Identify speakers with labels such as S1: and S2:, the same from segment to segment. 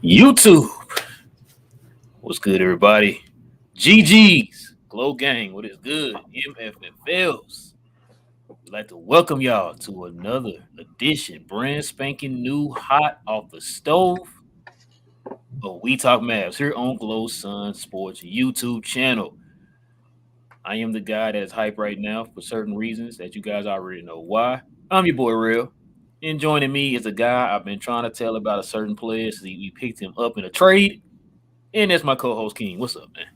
S1: YouTube, what's good, everybody? GG's, Glow Gang, what is good? MFFLs. We'd like to welcome y'all to another edition, brand spanking new, hot off the stove of We Talk Mavs here on Glow Sun Sports YouTube channel. I am the guy that is hype right now for certain reasons that you guys already know why. I'm your boy Real. And joining me is a guy I've been trying to tell about a certain player since we picked him up in a trade. And that's my co-host King. What's up, man?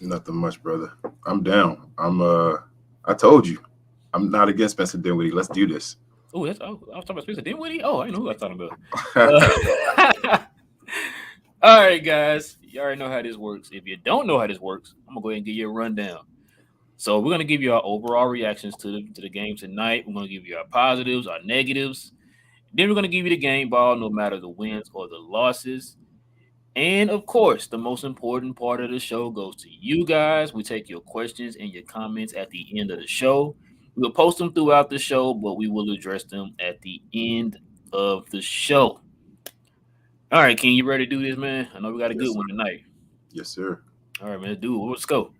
S2: Nothing much, brother. I'm down. I told you. I'm not against Spencer Dinwiddie. Let's do this.
S1: I was talking about Spencer Dinwiddie. Oh, I know who I was talking about. All right, guys. You already know how this works. If you don't know how this works, I'm gonna go ahead and give you a rundown. So we're gonna give you our overall reactions to the game tonight. We're gonna give you our positives, our negatives. Then we're gonna give you the game ball, no matter the wins or the losses. And of course, the most important part of the show goes to you guys. We take your questions and your comments at the end of the show. We'll post them throughout the show, but we will address them at the end of the show. All right, King, you ready to do this, man? I know we got a
S2: Yes,
S1: good
S2: sir.
S1: one tonight.
S2: Yes, sir.
S1: All right, man, let's do it. Let's go.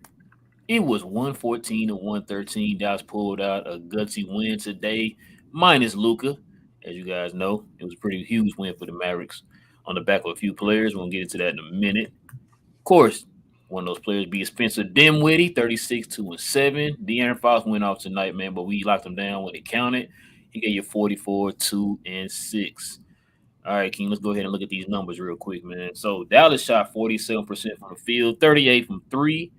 S1: It was 114 to 113. Dallas pulled out a gutsy win today, minus Luka. As you guys know, it was a pretty huge win for the Mavericks on the back of a few players. We'll get into that in a minute. Of course, one of those players be Spencer Dinwiddie, 36, 2 and 7. De'Aaron Fox went off tonight, man, but we locked him down when it counted. He gave you 44, 2 and 6. All right, King, let's go ahead and look at these numbers real quick, man. So Dallas shot 47% from the field, 38 from three,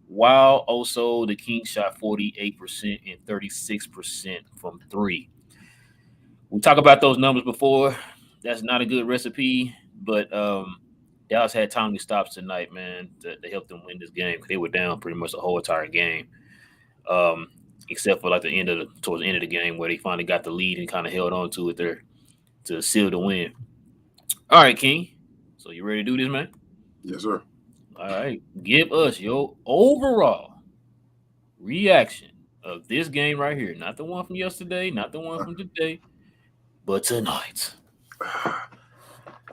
S1: while also the Kings shot 48% and 36% from three. We talked about those numbers before. That's not a good recipe, but Dallas had timely stops tonight, man, to help them win this game because they were down pretty much the whole entire game, um, except for like towards the end of the game where they finally got the lead and kind of held on to it there to seal the win. All right, King. So you ready to do this, man?
S2: Yes, sir.
S1: All right. Give us your overall reaction of this game right here. Not the one from yesterday, not the one from today, but tonight.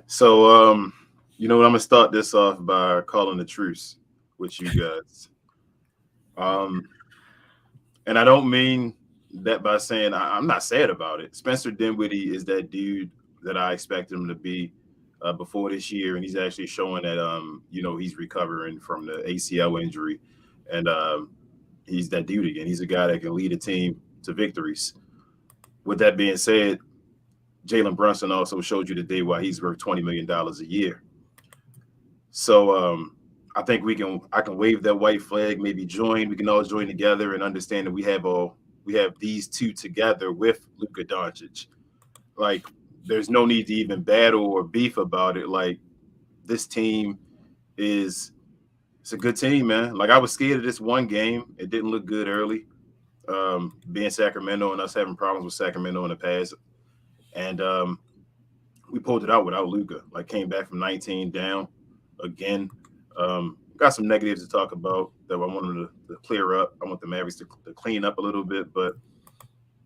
S2: So, you know what? I'm gonna start this off by calling a truce with you guys. Um, and I don't mean that by saying I'm not sad about it. Spencer Dinwiddie is that dude that I expected him to be before this year, and he's actually showing that he's recovering from the ACL injury, and he's that dude again. He's a guy that can lead a team to victories. With that being said, Jalen Brunson also showed you today why he's worth $20 million a year. So I think I can wave that white flag, maybe join. We can all join together and understand that we have these two together with Luka Doncic. Like, there's no need to even battle or beef about it. Like, this team it's a good team, man. Like, I was scared of this one game. It didn't look good early. Being Sacramento and us having problems with Sacramento in the past. And we pulled it out without Luka. Like, came back from 19 down again. Got some negatives to talk about that I want them to clear up. I want the Mavericks to clean up a little bit. But,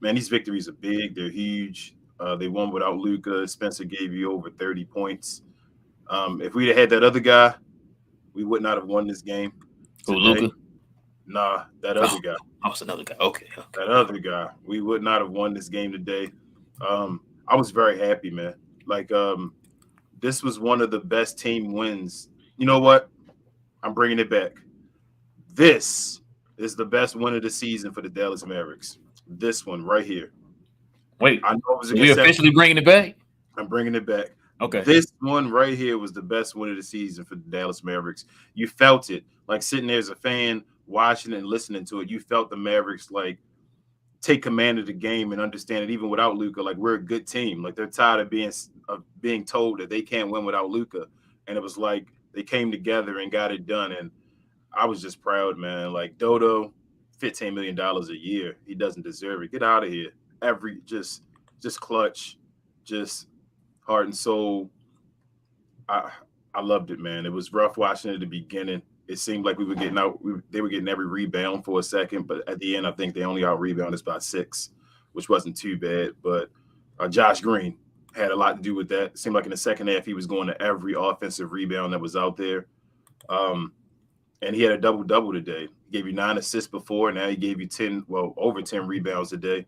S2: man, these victories are big. They're huge. They won without Luka. Spencer gave you over 30 points. If we'd have had that other guy, we would not have won this game
S1: Who,
S2: today.
S1: Luka?
S2: Nah, that other guy.
S1: I was another guy. Okay.
S2: That other guy. We would not have won this game today. I was very happy, man. Like, this was one of the best team wins. You know what? I'm bringing it back. This is the best win of the season for the Dallas Mavericks. This one right here.
S1: Wait,
S2: I know it was
S1: we officially bringing it back?
S2: I'm bringing it back.
S1: Okay.
S2: This one right here was the best win of the season for the Dallas Mavericks. You felt it. Like, sitting there as a fan, watching and listening to it, you felt the Mavericks, like, take command of the game and understand it even without Luka. Like, we're a good team. Like, they're tired of being told that they can't win without Luka. And it was like they came together and got it done. And I was just proud, man. Like, Dodo, $15 million a year. He doesn't deserve it. Get out of here. Just clutch, just heart and soul. I loved it, man. It was rough watching it at the beginning. It seemed like we were getting out. They were getting every rebound for a second, but at the end, I think they only out rebounded us by 6, which wasn't too bad. But Josh Green, had a lot to do with that. It seemed like in the second half he was going to every offensive rebound that was out there. And he had a double-double today. He gave you 9 assists before. Now he gave you 10, well, over 10 rebounds today.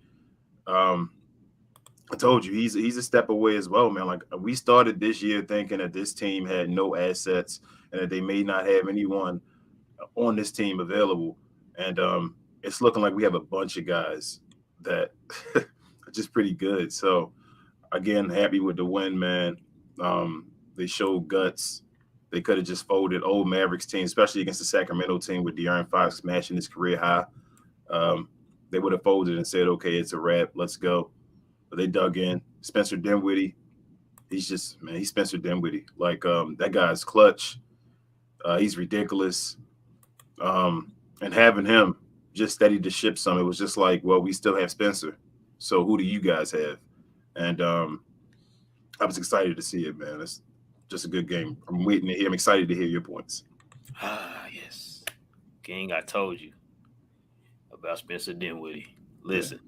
S2: I told you he's a step away as well, man. Like we started this year thinking that this team had no assets and that they may not have anyone on this team available. And it's looking like we have a bunch of guys that are just pretty good. So again, happy with the win, man. They showed guts. They could have just folded old Mavericks team, especially against the Sacramento team with De'Aaron Fox smashing his career high. They would have folded and said, okay, it's a wrap. Let's go. But they dug in. Spencer Dinwiddie, he's Spencer Dinwiddie. Like that guy's clutch. He's ridiculous. And having him just steady the ship some, it was just like, well, we still have Spencer. So who do you guys have? And I was excited to see it, man. It's just a good game. I'm waiting to hear. I'm excited to hear your points.
S1: Yes. King, I told you about Spencer Dinwiddie. Listen,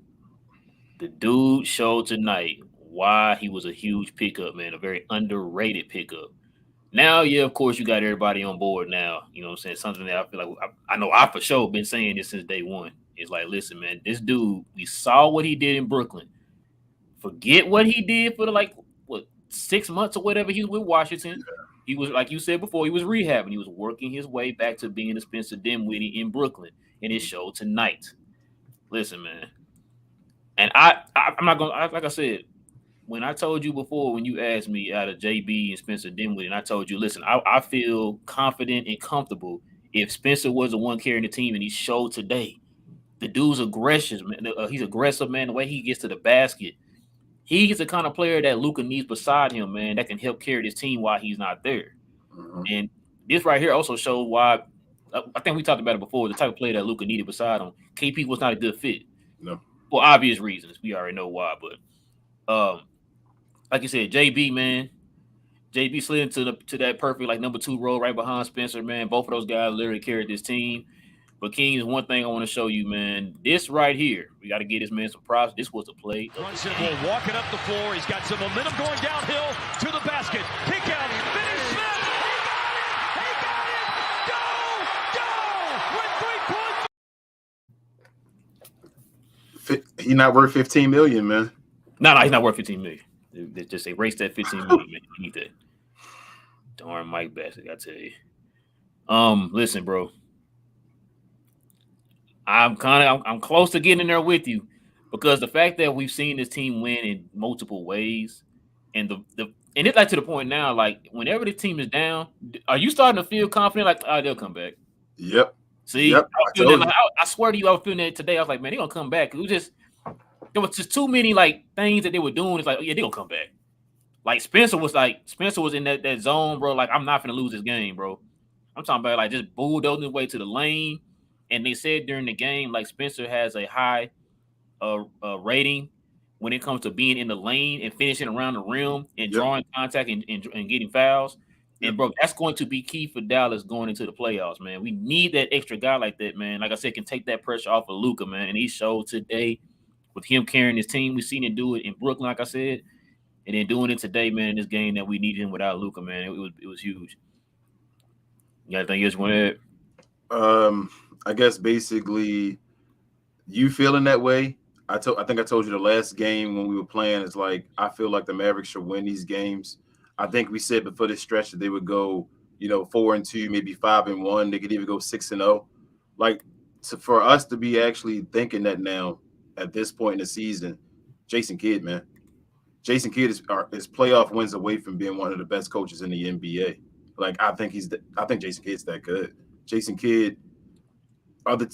S1: the dude showed tonight why he was a huge pickup, man, a very underrated pickup. Now, yeah, of course, you got everybody on board now. You know what I'm saying? Something that I feel like I know I for sure been saying this since day one. It's like, listen, man, this dude, we saw what he did in Brooklyn. Forget what he did for the 6 months or whatever he was with Washington.
S2: Yeah.
S1: He was, like you said before, he was rehabbing. He was working his way back to being the Spencer Dinwiddie in Brooklyn, and it showed tonight. Listen, man, and I'm not gonna, like I said, when I told you before, when you asked me out of JB and Spencer Dinwiddie, and I told you, listen, I feel confident and comfortable if Spencer was the one carrying the team, and he showed today. The dude's aggressive, man. He's aggressive, man. The way he gets to the basket, he's the kind of player that Luka needs beside him, man, that can help carry this team while he's not there.
S2: Mm-hmm.
S1: And this right here also shows why. I think we talked about it before. The type of player that Luka needed beside him, KP was not a good fit.
S2: No.
S1: For obvious reasons. We already know why. But like you said, JB, man, JB slid into that perfect number 2 role right behind Spencer, man. Both of those guys literally carried this team. But Kings, one thing I want to show you, man, this right here, we got to give this man some props. This was a play.
S3: Brunson will walk it up the floor. He's got some momentum going downhill to the basket. Kick out. Finish Smith. He got it. Go. With 3 points.
S2: He's not worth $15 million, man.
S1: No, he's not worth $15 million. They just erase that $15 million, man. You need that. Darn Mike Bassett, I tell you. Listen, bro. I'm close to getting in there with you because the fact that we've seen this team win in multiple ways, and it's like to the point now, like whenever the team is down, are you starting to feel confident? Like, oh, they'll come back.
S2: Yep.
S1: See,
S2: yep.
S1: I swear to you, I was feeling that today. I was like, man, they're gonna come back. There was just too many things that they were doing. It's like, oh, yeah, they're gonna come back. Like Spencer was in that zone, bro. Like, I'm not gonna lose this game, bro. I'm talking about just bulldozing his way to the lane. And they said during the game, Spencer has a high rating when it comes to being in the lane and finishing around the rim and drawing contact and getting fouls. And, bro, that's going to be key for Dallas going into the playoffs, man. We need that extra guy like that, man. Like I said, can take that pressure off of Luka, man. And he showed today with him carrying his team. We've seen him do it in Brooklyn, like I said, and then doing it today, man, in this game that we needed him without Luka, man. It was huge. You got anything else you want to add?
S2: I guess basically you feeling that way. I think I told you the last game when we were playing, it's like I feel like the Mavericks should win these games. I think we said before this stretch that they would go, 4-2, maybe 5-1. They could even go 6-0. For us to be actually thinking that now at this point in the season, Jason Kidd, man. Jason Kidd is playoff wins away from being one of the best coaches in the NBA. I think Jason Kidd's that good. Jason Kidd,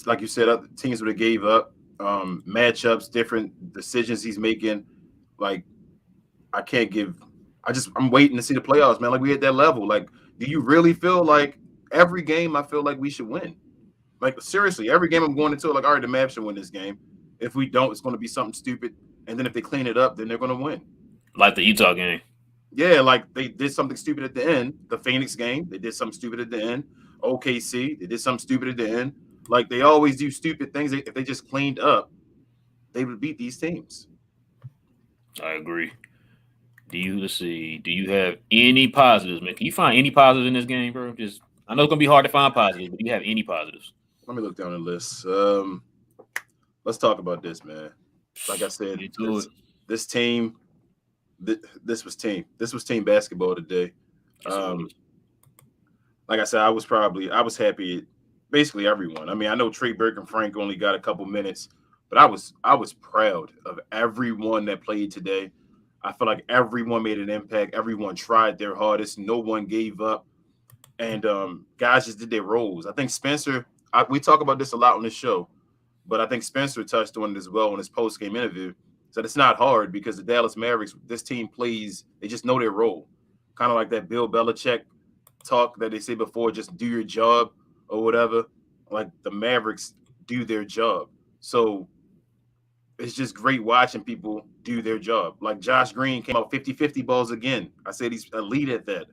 S2: like you said, other teams would have gave up. Matchups, different decisions he's making. I'm waiting to see the playoffs, man. We at that level. Do you really feel like every game I feel like we should win? Seriously, every game I'm going into, all right, the Mavs should win this game. If we don't, it's going to be something stupid. And then if they clean it up, then they're going to win.
S1: Like the Utah game.
S2: Yeah, they did something stupid at the end. The Phoenix game, they did something stupid at the end. OKC, they did something stupid at the end. They always do stupid things. If they just cleaned up, they would beat these teams.
S1: I agree. let's see? Do you have any positives, man? Can you find any positives in this game, bro? Just I know it's gonna be hard to find positives, but do you have any positives?
S2: Let me look down the list. Let's talk about this, man. Like I said,
S1: Get to it.
S2: this team, this was team basketball today.
S1: Yes, it was.
S2: Like I said, I was happy. Basically, everyone. I mean, I know Trey Burke and Frank only got a couple minutes, but I was proud of everyone that played today. I feel like everyone made an impact. Everyone tried their hardest. No one gave up, and guys just did their roles. I think Spencer. We talk about this a lot on this show, but I think Spencer touched on it as well in his post game interview. So it's not hard because the Dallas Mavericks, this team plays. They just know their role, kind of like that Bill Belichick talk that they say before, just do your job or whatever. Like the Mavericks do their job. So it's just great watching people do their job. Like Josh Green came out 50-50 balls again. I said he's elite at that.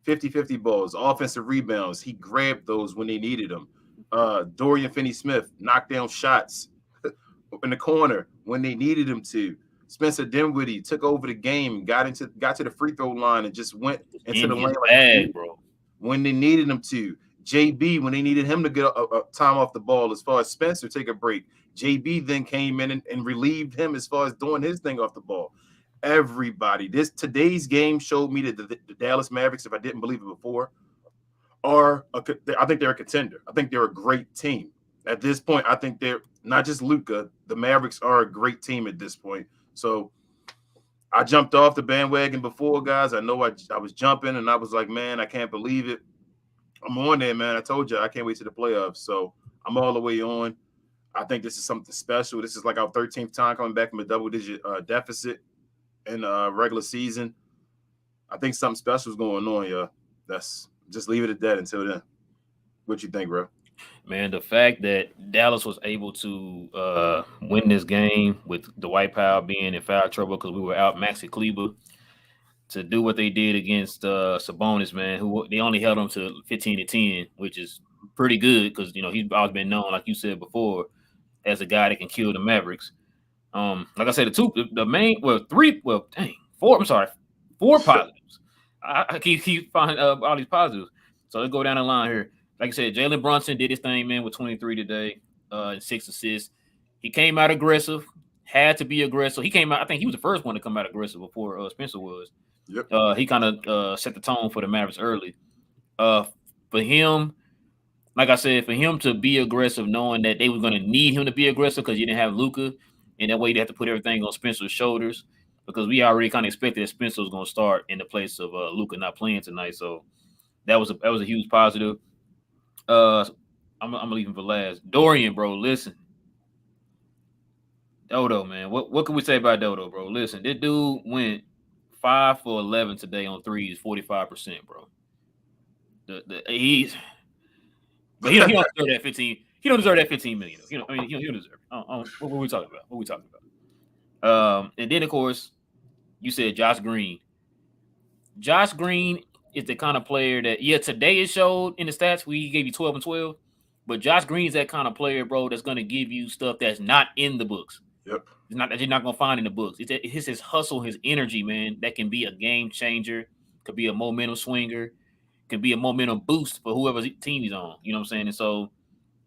S2: 50-50 balls, offensive rebounds. He grabbed those when they needed them. Dorian Finney-Smith knocked down shots in the corner when they needed him to. Spencer Dinwiddie took over the game, got to the free throw line and just went into the lane
S1: bag, bro.
S2: When they needed him to. JB, when they needed him to get a time off the ball, as far as Spencer take a break, JB then came in and relieved him as far as doing his thing off the ball. Everybody, today's game showed me that the Dallas Mavericks, if I didn't believe it before, I think they're a contender. I think they're a great team. At this point, I think they're not just Luka. The Mavericks are a great team at this point. So I jumped off the bandwagon before, guys. I know I was jumping, and I was like, man, I can't believe it. I'm on there, man. I told you I can't wait to the playoffs. So I'm all the way on. I think this is something special. This is like our 13th time coming back from a double-digit deficit in regular season. I think something special is going on, yeah. That's just leave it at that until then. What you think, bro?
S1: Man, the fact that Dallas was able to win this game with Dwight Powell being in foul trouble because we were out Maxi Kleber, to do what they did against Sabonis, man, who they only held him to 15-10, which is pretty good because he's always been known, like you said before, as a guy that can kill the Mavericks. Like I said, four positives. I keep finding all these positives. So let's go down the line here. Like I said, Jalen Brunson did his thing, man, with 23 today, and 6 assists. He came out aggressive, had to be aggressive. He came out, I think he was the first one to come out aggressive before Spencer was.
S2: Yep.
S1: He kind of set the tone for the Mavericks early. For him, like I said, for him to be aggressive, knowing that they were going to need him to be aggressive because you didn't have Luka, and that way you have to put everything on Spencer's shoulders because we already kind of expected that Spencer was going to start in the place of Luka not playing tonight. So that was a huge positive. I'm gonna leave him for last. Dorian, bro, listen. Dodo, man. What can we say about Dodo, bro? Listen, this dude went 5 for 11 today on threes, 45%, bro. But he don't deserve that 15. He don't deserve that 15 million. He don't deserve it. What were we talking about? And then of course, you said Josh Green. Josh Green is the kind of player that, today it showed in the stats we gave you 12 and 12, but Josh Green is that kind of player, bro, that's going to give you stuff that's not in the books.
S2: Yep.
S1: It's not that you're not going to find in the books. It's his hustle, his energy, man, that can be a game changer, could be a momentum swinger, could be a momentum boost for whoever's team he's on. You know what I'm saying? And so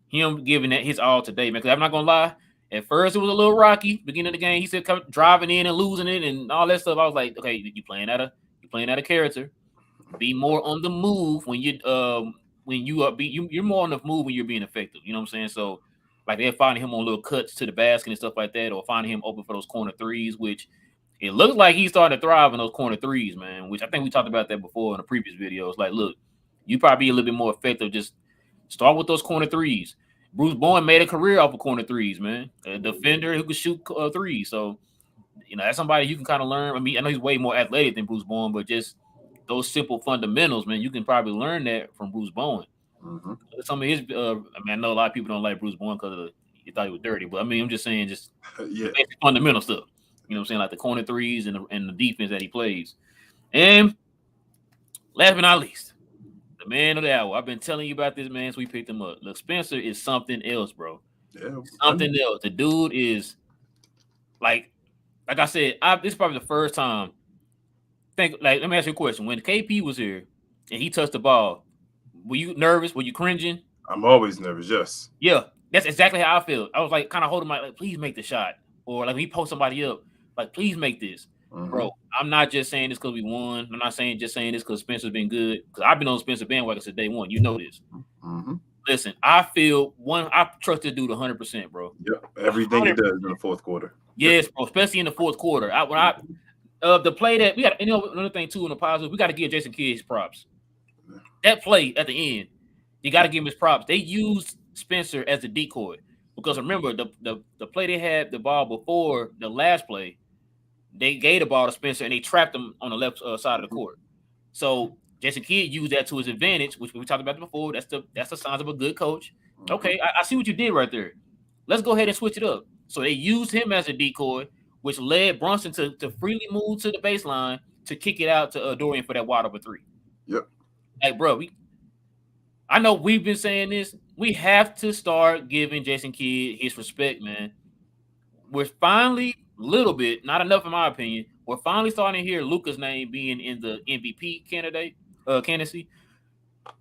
S1: him giving that his all today, man, because I'm not going to lie, at first it was a little rocky. Beginning of the game, he said driving in and losing it and all that stuff. I was like, okay, you playing out of character. Be more on the move when you're more on the move when you're being effective. You know what I'm saying? So like they're finding him on little cuts to the basket and stuff like that, or finding him open for those corner threes, which it looks like he's starting to thrive in those corner threes, man. Which I think we talked about that before in the previous videos. Like, look, you probably be a little bit more effective. Just start with those corner threes. Bruce Bowen made a career off of corner threes, man. A defender who could shoot threes. So that's somebody you can kind of learn. I mean, I know he's way more athletic than Bruce Bowen, but just those simple fundamentals, man, you can probably learn that from Bruce Bowen.
S2: Mm-hmm.
S1: Some of his, I know a lot of people don't like Bruce Bowen because he thought he was dirty, but I mean, I'm just saying, just basic fundamental stuff. You know what I'm saying, like the corner threes and the defense that he plays. And last but not least, the man of the hour. I've been telling you about this man since we picked him up. Look, Spencer is something else, bro.
S2: Yeah,
S1: something else. The dude is like I said, this is probably the first time let me ask you a question. When KP was here and he touched the ball, were you nervous? Were you cringing?
S2: I'm always nervous. Yes.
S1: Yeah, that's exactly how I feel. I was like kind of holding like, please make the shot, or like when he post somebody up, like please make this, bro. I'm not just saying this because we won. I'm not saying this because Spencer's been good. Because I've been on Spencer bandwagon since day one. You know this. Listen, I trust this dude 100%, bro.
S2: Yep, everything 100%. He does in the fourth quarter.
S1: Yes, bro, especially in the fourth quarter. The play that we got, another thing too in the positive, we got to give Jason Kidd his props. That play at the end, you got to give him his props. They used Spencer as a decoy because remember the play they had the ball before the last play, they gave the ball to Spencer and they trapped him on the left side of the court. So Jason Kidd used that to his advantage, which we talked about before. That's the signs of a good coach. Okay, I see what you did right there. Let's go ahead and switch it up. So they used him as a decoy, which led Brunson to freely move to the baseline to kick it out to Dorian for that wide open three.
S2: Yep.
S1: Like, bro, I know we've been saying this. We have to start giving Jason Kidd his respect, man. We're finally, little bit, not enough in my opinion, we're finally starting to hear Luka's name being in the MVP candidacy.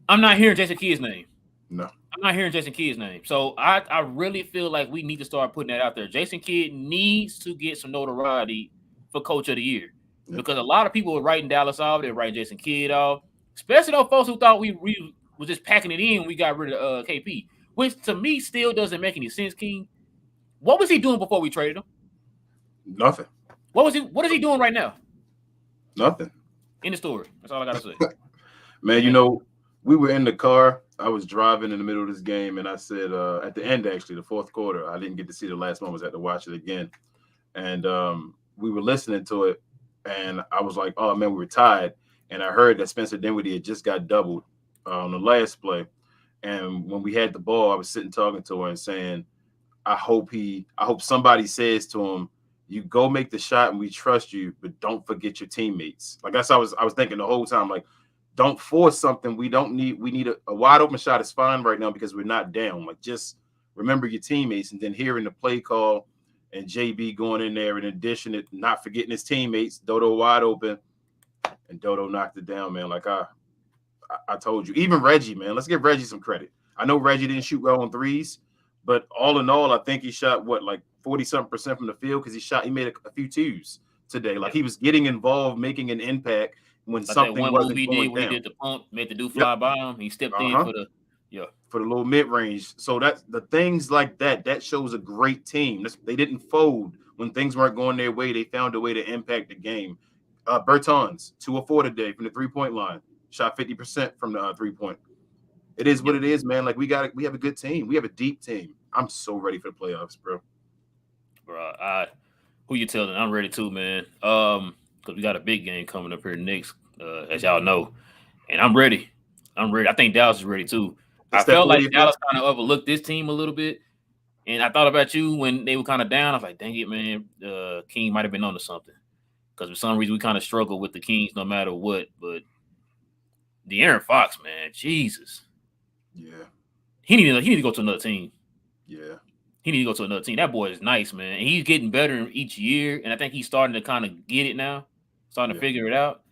S1: I'm not hearing Jason Kidd's name.
S2: No.
S1: I'm not hearing Jason Kidd's name. So I really feel like we need to start putting that out there. Jason Kidd needs to get some notoriety for Coach of the Year. Yep. Because a lot of people were writing Dallas off. They're writing Jason Kidd off. Especially those folks who thought we was just packing it in when we got rid of KP. Which to me still doesn't make any sense, King. What was he doing before we traded him?
S2: Nothing.
S1: What is he doing right now?
S2: Nothing.
S1: In the story. That's all I gotta say.
S2: Man, we were in the car. I was driving in the middle of this game, and I said at the end, actually, the fourth quarter, I didn't get to see the last moments. I had to watch it again. And we were listening to it, and I was like, oh, man, we were tied. And I heard that Spencer Dinwiddie had just got doubled on the last play. And when we had the ball, I was sitting talking to her and saying, I hope somebody says to him, you go make the shot and we trust you, but don't forget your teammates. Like that's I was thinking the whole time, like, don't force something. We need a wide open shot is fine right now because we're not down. Like just remember your teammates. And then hearing the play call and JB going in there in addition to not forgetting his teammates, Dodo wide open, and Dodo knocked it down, man. Like I told you, even Reggie, man, let's give Reggie some credit. I know Reggie didn't shoot well on threes, but all in all, I think he shot 40-something% from the field because he made a few twos today. Like he was getting involved, making an impact when something wasn't going down.
S1: He did the pump, made the dude fly by him. He stepped in for the
S2: little mid range. So that's the things like that shows a great team. They didn't fold when things weren't going their way. They found a way to impact the game. Bertans 2 of 4 today from the 3-point line, shot 50% from the 3-point. It is what it is, man. Like we have a good team. We have a deep team. I'm so ready for the playoffs, bro.
S1: Bro, who you telling? I'm ready too, man. Because we got a big game coming up here next, as y'all know, and I'm ready. I think Dallas is ready too. I felt like Dallas kind of overlooked this team a little bit, and I thought about you when they were kind of down. I was like, dang it, man, King might have been onto something. Because for some reason we kind of struggle with the Kings no matter what. But De'Aaron Fox, man, Jesus.
S2: Yeah.
S1: He need to go to another team.
S2: Yeah.
S1: He need to go to another team. That boy is nice, man. And he's getting better each year. And I think he's starting to kind of get it now. Starting to figure it out.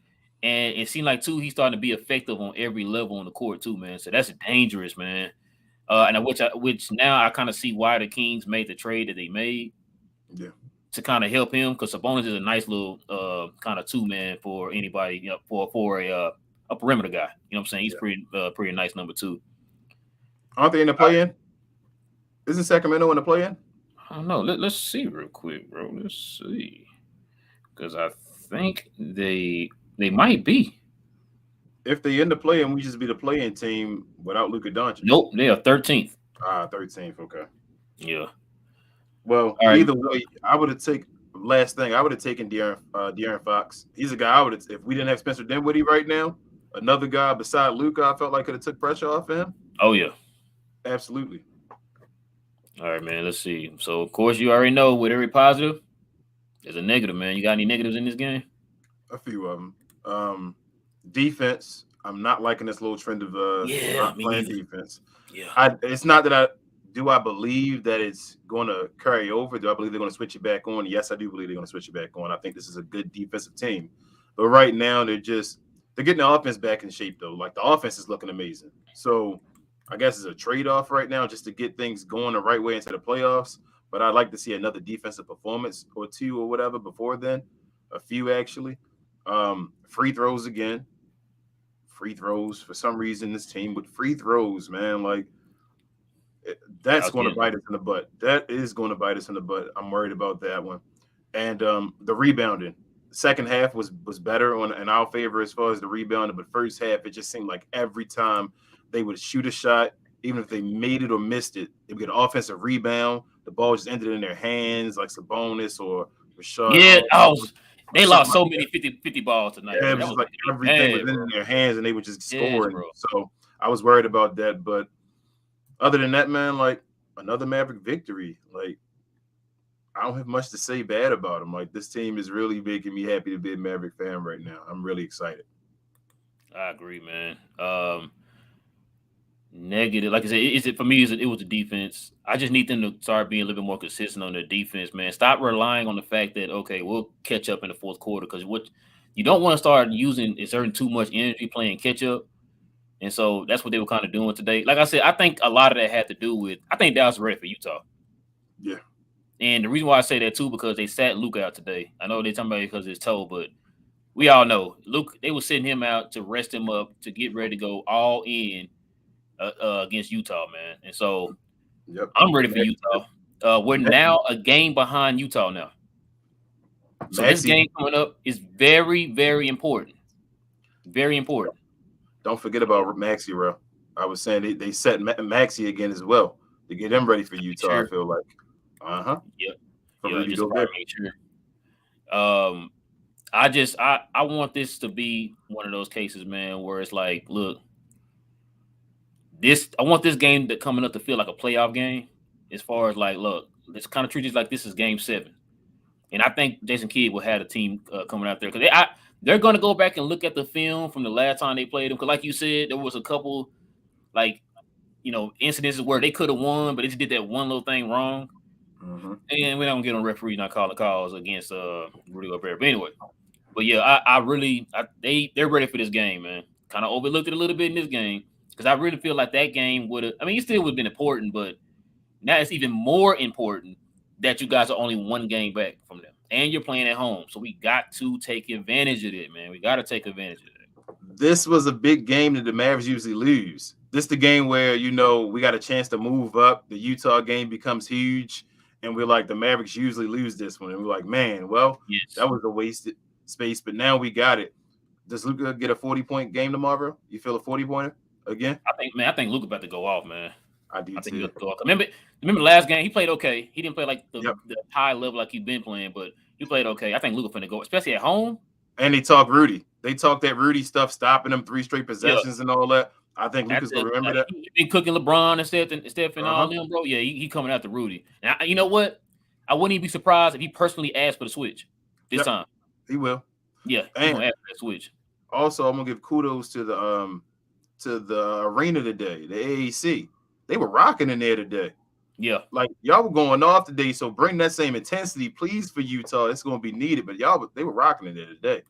S1: And it seemed like, too, he's starting to be effective on every level on the court, too, man. So that's dangerous, man. And which now I kind of see why the Kings made the trade that they made.
S2: Yeah. To
S1: kind of help him, because Sabonis is a nice little kind of two-man for anybody, for a perimeter guy. You know what I'm saying? He's pretty nice number 2.
S2: Aren't they in the play-in? Isn't Sacramento in the play-in?
S1: I don't know. Let's see real quick, bro. Let's see. Because I think they might be.
S2: If they in the play-in, we just be the play-in team without Luka Doncic.
S1: Nope, they are 13th.
S2: 13th, okay.
S1: Yeah.
S2: Well, either way, I would have taken De'Aaron Fox. He's a guy if we didn't have Spencer Dinwiddie right now, another guy beside Luka, I felt like could have took pressure off him.
S1: Oh yeah.
S2: Absolutely.
S1: All right, man. Let's see. So of course you already know with every positive, there's a negative, man. You got any negatives in this game?
S2: A few of them. Defense. I'm not liking this little trend of not playing defense.
S1: Yeah.
S2: It's not that I believe that it's going to carry over? Do I believe they're going to switch it back on? Yes, I do believe they're going to switch it back on. I think this is a good defensive team. But right now, they're getting the offense back in shape, though. Like, the offense is looking amazing. So I guess it's a trade-off right now just to get things going the right way into the playoffs. But I'd like to see another defensive performance or two or whatever before then. A few, actually. Free throws again. Free throws. For some reason, this team with free throws, man, like, that's going to bite us in the butt. That is going to bite us in the butt. I'm worried about that one. And the rebounding. The second half was better in our favor as far as the rebounding, but first half, it just seemed like every time they would shoot a shot, even if they made it or missed it, they would get an offensive rebound. The ball just ended in their hands, like Sabonis or Rashad.
S1: Yeah, they lost so many 50 balls tonight.
S2: Yeah, it was just like everything was in their hands, and they were just scoring. So I was worried about that. But other than that, man, like, another Maverick victory. Like, I don't have much to say bad about them. Like, this team is really making me happy to be a Maverick fan right now. I'm really excited.
S1: I agree, man. Negative, like I said, for me, it was the defense. I just need them to start being a little bit more consistent on their defense, man. Stop relying on the fact that, okay, we'll catch up in the fourth quarter, because what you don't want to start using is exerting too much energy playing catch up. And so that's what they were kind of doing today. Like I said, I think a lot of that had to do with, I think Dallas was ready for Utah.
S2: Yeah.
S1: And the reason why I say that too, because they sat Luka out today. I know they're talking about it because of his toe, but we all know Luke, they were sitting him out to rest him up to get ready to go all in against Utah, man. And so I'm ready for Utah. We're now a game behind Utah now. So this game coming up is very, very important. Very important.
S2: Don't forget about Maxey, bro. I was saying they set Maxey again as well to get them ready for Utah. Sure. I feel like.
S1: Yep. Just make sure. I want this to be one of those cases, man, where it's like, look, I want this game coming up to feel like a playoff game. As far as like, look, let's kind of treat it like this is Game 7, and I think Jason Kidd will have a team coming out there because they're going to go back and look at the film from the last time they played them. Because, like you said, there was a couple, like, incidences where they could have won, but they just did that one little thing wrong.
S2: Mm-hmm.
S1: And we don't get on referees not calling calls against Rudy Gobert. But anyway, they're ready for this game, man. Kind of overlooked it a little bit in this game. Because I really feel like that game would have – I mean, it still would have been important, but now it's even more important that you guys are only one game back from them. And you're playing at home. So we got to take advantage of it, man. We got to take advantage of it.
S2: This was a big game that the Mavs usually lose. This is the game where, we got a chance to move up. The Utah game becomes huge. And we're like, the Mavericks usually lose this one. And we're like, man, well, that was a wasted space. But now we got it. Does Luka get a 40-point game tomorrow? You feel a 40-pointer? Again,
S1: I think Luka about to go off, man.
S2: I think
S1: he'll go off. Remember the last game he played okay. He didn't play like the high level like he's been playing, but he played okay. I think Luka finna go, especially at home.
S2: And they talk Rudy. They talk that Rudy stuff, stopping them 3 straight possessions and all that. I think Luka's gonna remember that.
S1: He been cooking LeBron and Steph and all them, bro. Yeah, he coming after Rudy. And you know what? I wouldn't even be surprised if he personally asked for the switch this time.
S2: He will.
S1: Yeah, he's gonna ask for that switch.
S2: Also, I'm gonna give kudos to the arena today, the AAC. They were rocking in there today.
S1: Yeah.
S2: Like, y'all were going off today, so bring that same intensity, please, for Utah. It's going to be needed, but they were rocking in there today.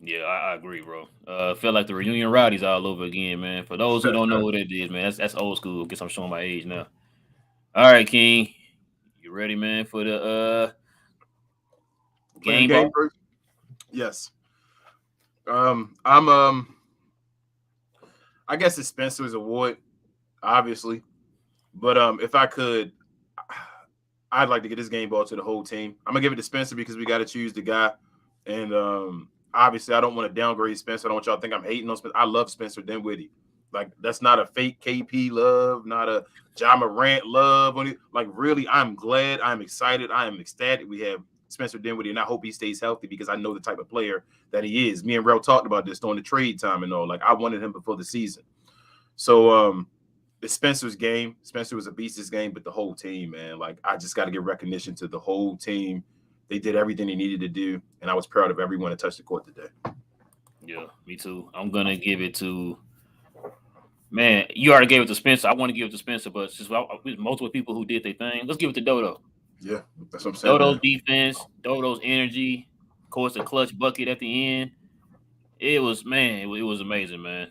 S1: Yeah, I agree, bro. Felt like the reunion rowdies all over again, man. For those who don't know what it is, man, that's old school. Guess I'm showing my age now. All right, King. You ready, man, for the game
S2: first? Yes. I guess it's Spencer's award, obviously. But if I could, I'd like to get this game ball to the whole team. I'm going to give it to Spencer because we got to choose the guy. And obviously, I don't want to downgrade Spencer. I don't want y'all to think I'm hating on Spencer. I love Spencer Dinwiddie. Like, that's not a fake KP love, not a Ja Morant love. Like, really, I'm glad, I'm excited, I am ecstatic we have Spencer Dinwiddie, and I hope he stays healthy because I know the type of player that he is. Me and Rel talked about this during the trade time and all. Like, I wanted him before the season. So, it's Spencer's game. Spencer was a beast this game, but the whole team, man. Like, I just got to give recognition to the whole team. They did everything they needed to do, and I was proud of everyone that touched the court today.
S1: Yeah, me too. I'm going to give it to – man, you already gave it to Spencer. I want to give it to Spencer, but since multiple people who did their thing, let's give it to Dodo.
S2: Yeah, that's what I'm saying.
S1: Dodo's defense, Dodo's energy, of course, the clutch bucket at the end. It was it was amazing, man.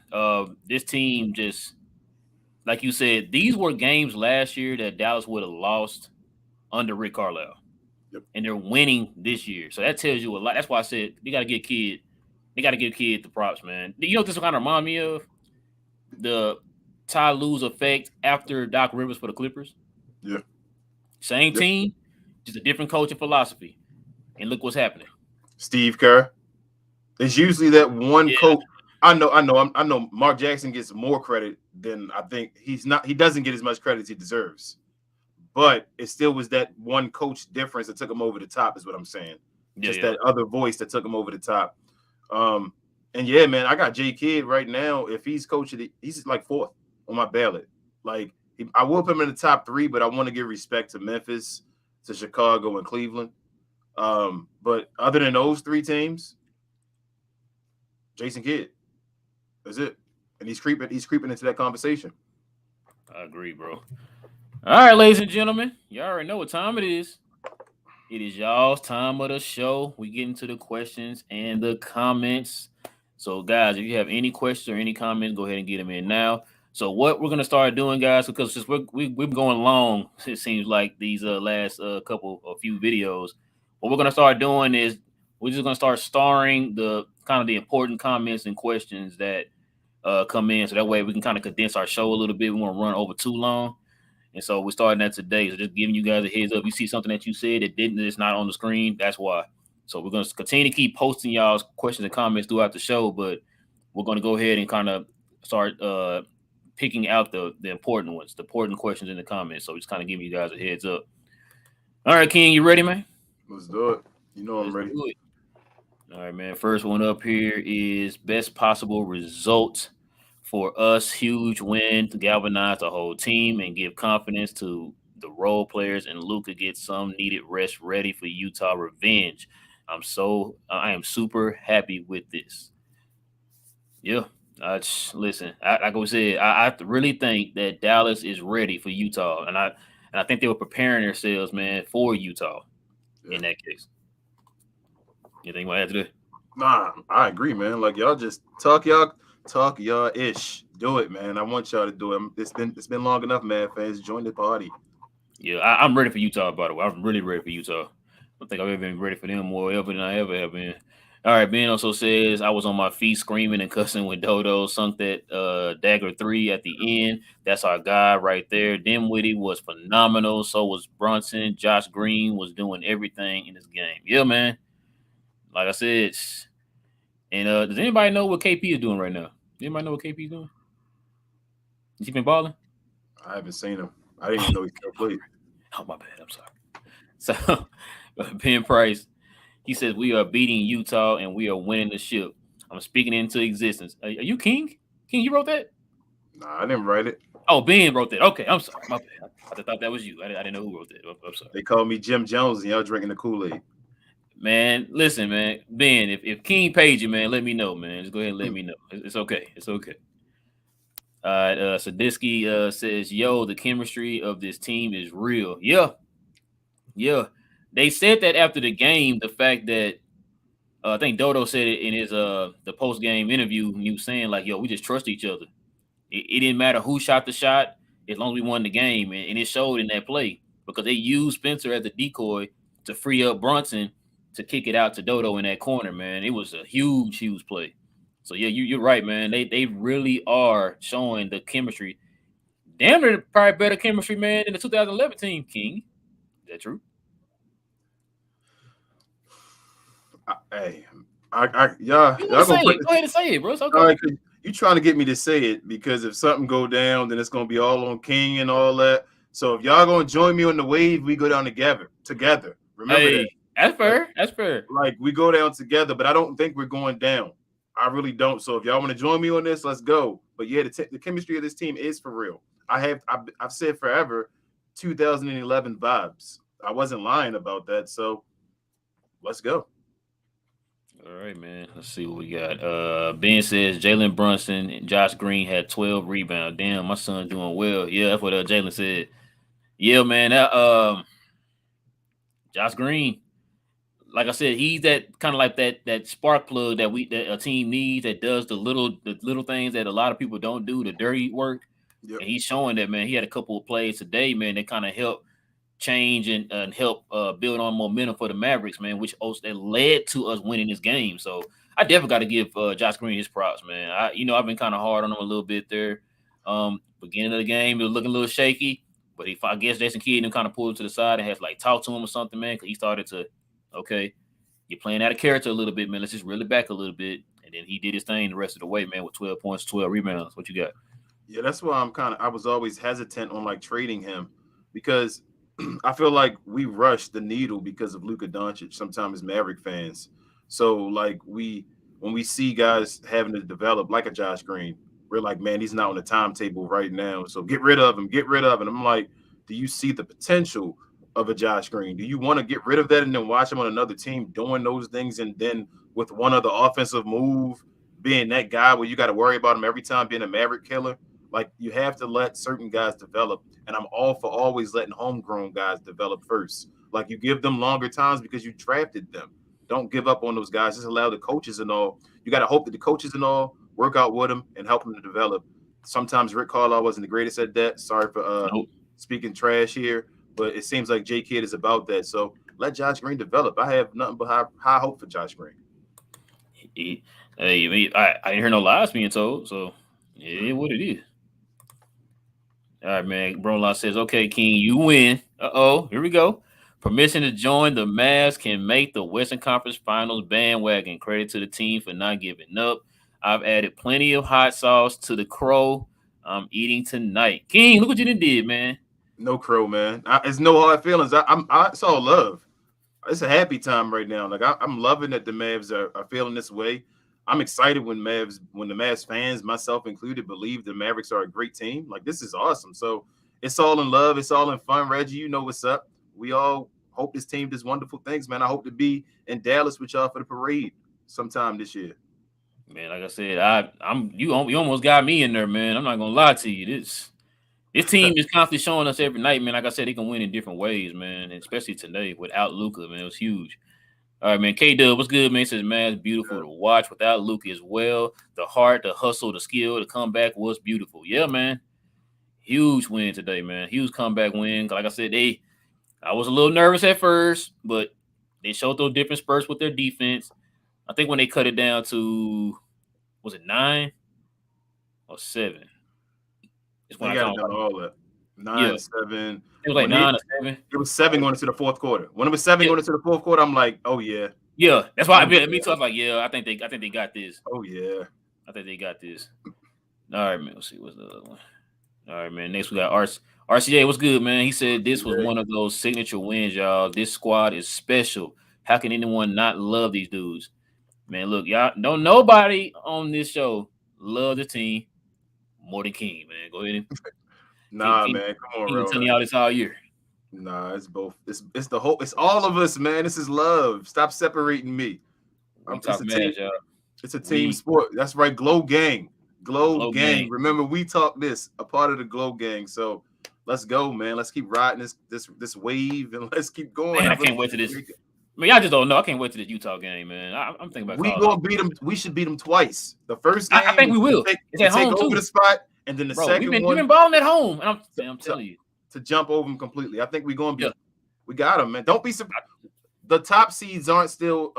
S1: This team just like you said, these were games last year that Dallas would have lost under Rick Carlisle.
S2: Yep.
S1: And they're winning this year. So that tells you a lot. That's why I said they gotta give kid the props, man. You know what this kind of remind me of? The Ty Lue's effect after Doc Rivers for the Clippers.
S2: Yeah.
S1: Same team, just a different coaching philosophy. And look what's happening.
S2: Steve Kerr. It's usually that one coach. I know Mark Jackson gets more credit than I think he doesn't get as much credit as he deserves. But it still was that one coach difference that took him over the top, is what I'm saying. That other voice that took him over the top. And yeah, man, I got J Kidd right now. If he's coaching, he's like 4th on my ballot. Like, I will put him in the top 3, but I want to give respect to Memphis, to Chicago, and Cleveland. But other than those 3 teams, Jason Kidd. That's it. And he's creeping into that conversation.
S1: I agree, bro. All right, ladies and gentlemen, y'all already know what time it is. It is y'all's time of the show. We get into the questions and the comments. So, guys, if you have any questions or any comments, go ahead and get them in now. So, what we're gonna start doing, guys, because since we've been going long, it seems like these last few videos. What we're gonna start doing is we're just gonna start starring the kind of the important comments and questions that come in, so that way we can kind of condense our show a little bit. We won't run over too long. And so we're starting that today. So just giving you guys a heads up. You see something that you said it's not on the screen, that's why. So we're going to continue to keep posting y'all's questions and comments throughout the show, but we're going to go ahead and kind of start picking out the important ones, the important questions in the comments. So just kind of giving you guys a heads up. All right, King, you ready, man?
S2: Let's do it. You know I'm ready.
S1: All right, man. First one up here is best possible result for us. Huge win to galvanize the whole team and give confidence to the role players, and Luka gets some needed rest ready for Utah revenge. I am super happy with this. Yeah. Listen, like I said, I really think that Dallas is ready for Utah, and I think they were preparing themselves, man, for Utah. In that case, you think what add to that?
S2: Nah, I agree, man. Like, y'all just talk y'all ish. Do it, man. I want y'all to do it. It's been long enough, man. Fans, join the party.
S1: Yeah, I'm ready for Utah. By the way, I'm really ready for Utah. I don't think I've ever been ready for them more ever than I ever have been. All right, Ben also says I was on my feet screaming and cussing when Dodo sunk that dagger 3 at the end. That's our guy right there. Dinwiddie was phenomenal. So was Brunson. Josh Green was doing everything in this game. Yeah, man. Like I said. And does anybody know what KP is doing right now? Anybody know what KP is doing? Has he been balling?
S2: I haven't seen him. I didn't even know he still played.
S1: Oh, my bad. I'm sorry. So, Ben Price, he says, we are beating Utah and we are winning the ship. I'm speaking into existence. Are you King? King, you wrote that?
S2: Nah, I didn't write it.
S1: Oh, Ben wrote that. Okay, I'm sorry. My bad. I thought that was you. I didn't know who wrote that. I'm sorry.
S2: They called me Jim Jones and y'all drinking the Kool-Aid.
S1: Man, listen, man. Ben, if King paid you, man, let me know, man. Just go ahead and let me know. It's okay. It's okay. All right. Sadisky says, yo, the chemistry of this team is real. Yeah. Yeah. They said that after the game, the fact that I think Dodo said it in his the post-game interview. He was saying, like, yo, we just trust each other. It didn't matter who shot the shot as long as we won the game. And it showed in that play because they used Spencer as the decoy to free up Brunson to kick it out to Dodo in that corner, man. It was a huge, huge play. So, yeah, you're right, man. They really are showing the chemistry. Damn, they're probably better chemistry, man, than the 2011 team, King. Is that true?
S2: Y'all
S1: go ahead and say it, bro. It's okay.
S2: All right, you trying to get me to say it because if something go down, then it's gonna be all on King and all that. So if y'all gonna join me on the wave, we go down together. Remember that.
S1: That's fair. That's fair.
S2: Like, we go down together, but I don't think we're going down. I really don't. So if y'all want to join me on this, let's go. But yeah, the chemistry of this team is for real. I've said forever, 2011 vibes. I wasn't lying about that. So let's go.
S1: All right, man. Let's see what we got. Ben says Jalen Brunson and Josh Green had 12 rebounds. Damn, my son's doing well. Yeah, that's what Jalen said. Yeah, man. Josh Green. like I said, he's that kind of like that spark plug that a team needs, that does the little things that a lot of people don't do, the dirty work.
S2: Yep.
S1: And he's showing that, man. He had a couple of plays today, man, that kind of help change and help build on momentum for the Mavericks, man, which also that led to us winning this game. So I definitely got to give Josh Green his props, man. I've been kind of hard on him a little bit there. Beginning of the game, it was looking a little shaky, but I guess Jason Kidd kind of pulled him to the side and has like talked to him or something, man, because he started to, okay, you're playing out of character a little bit, man. Let's just reel it back a little bit. And then he did his thing the rest of the way, man, with 12 points, 12 rebounds. What you got?
S2: Yeah, that's why I was always hesitant on like trading him because I feel like we rush the needle because of Luka Doncic sometimes as Maverick fans. So like when we see guys having to develop like a Josh Green, we're like, man, he's not on the timetable right now. So get rid of him. And I'm like, do you see the potential of a Josh Green? Do you want to get rid of that and then watch him on another team doing those things and then with one other offensive move being that guy where you got to worry about him every time being a Maverick killer? Like you have to let certain guys develop, and I'm all for always letting homegrown guys develop first. Like you give them longer times because you drafted them. Don't give up on those guys. Just allow the coaches and all. You got to hope that the coaches and all work out with them and help them to develop. Sometimes Rick Carlisle wasn't the greatest at that. Sorry for speaking trash here, but it seems like J Kidd is about that. So let Josh Green develop. I have nothing but high hope for Josh Green.
S1: I didn't hear no lies being told, so yeah, what it is. All right, man. Bronla says, okay, King, you win. Here we go. Permission to join the Mavs can make the Western Conference Finals bandwagon. Credit to the team for not giving up. I've added plenty of hot sauce to the crow I'm eating tonight. King, look what you did, man.
S2: No crow, man. It's no hard feelings. It's all love. It's a happy time right now. Like I'm loving that the Mavs are feeling this way. I'm excited when the Mavs fans, myself included, believe the Mavericks are a great team. Like this is awesome. So it's all in love. It's all in fun. Reggie, you know what's up. We all hope this team does wonderful things, man. I hope to be in Dallas with y'all for the parade sometime this year.
S1: Man, like I said, you almost got me in there, man. I'm not gonna lie to you. This team is constantly showing us every night, man. Like I said, they can win in different ways, man. And especially today without Luka, man. It was huge. All right, man. K-Dub, what's good, man? He says, man, it's beautiful to watch without Luka as well. The heart, the hustle, the skill, the comeback was beautiful. Yeah, man. Huge win today, man. Huge comeback win. Like I said, I was a little nervous at first, but they showed those different spurts with their defense. I think when they cut it down to, was it 9 or 7?
S2: It's when I got it done all that. 9, 7.
S1: It was like 9 or 7.
S2: It was 7 going into the fourth quarter. When it was 7 going into the fourth quarter, I'm like, oh yeah.
S1: Yeah, that's why me too. I was like, yeah, I think they got this.
S2: Oh yeah,
S1: I think they got this. All right, man. Let's see what's the other one. All right, man. Next we got RCA. What's good, man? He said this was one of those signature wins, y'all. This squad is special. How can anyone not love these dudes? Man, look, y'all, don't nobody on this show love the team more than King, man. Go ahead.
S2: Man. Come on, bro.
S1: Been telling y'all this all year.
S2: Nah, it's both. It's the whole. It's all of us, man. This is love. Stop separating me. It's a team sport. That's right. Glow gang. Glow gang. Remember, we talked this. A part of the Glow gang. So let's go, man. Let's keep riding this wave and let's keep going.
S1: Man, I can't wait to this. I mean, y'all just don't know. I can't wait to this Utah game, man. I'm thinking about.
S2: We gonna beat them. We should beat them twice. The first game,
S1: I think we will.
S2: It's at home too. The spot, and then the second one.
S1: We've been balling at home, and I'm telling you
S2: to jump over them completely. I think we're gonna be. Yeah. We got them, man. Don't be surprised. The top seeds aren't still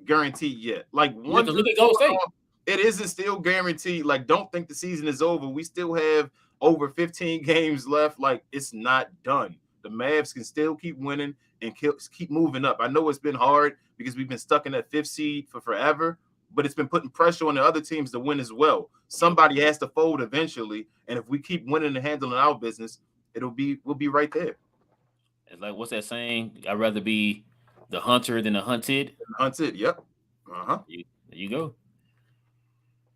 S2: guaranteed yet. Like one, it isn't still guaranteed. Like, don't think the season is over. We still have over 15 games left. Like, it's not done. The Mavs can still keep winning and keep moving up. I know it's been hard because we've been stuck in that 5th seed for forever, but it's been putting pressure on the other teams to win as well. Somebody has to fold eventually, and if we keep winning and handling our business, we'll be right there.
S1: It's like, what's that saying? I'd rather be the hunter than the hunted.
S2: Hunted, yep.
S1: There you go.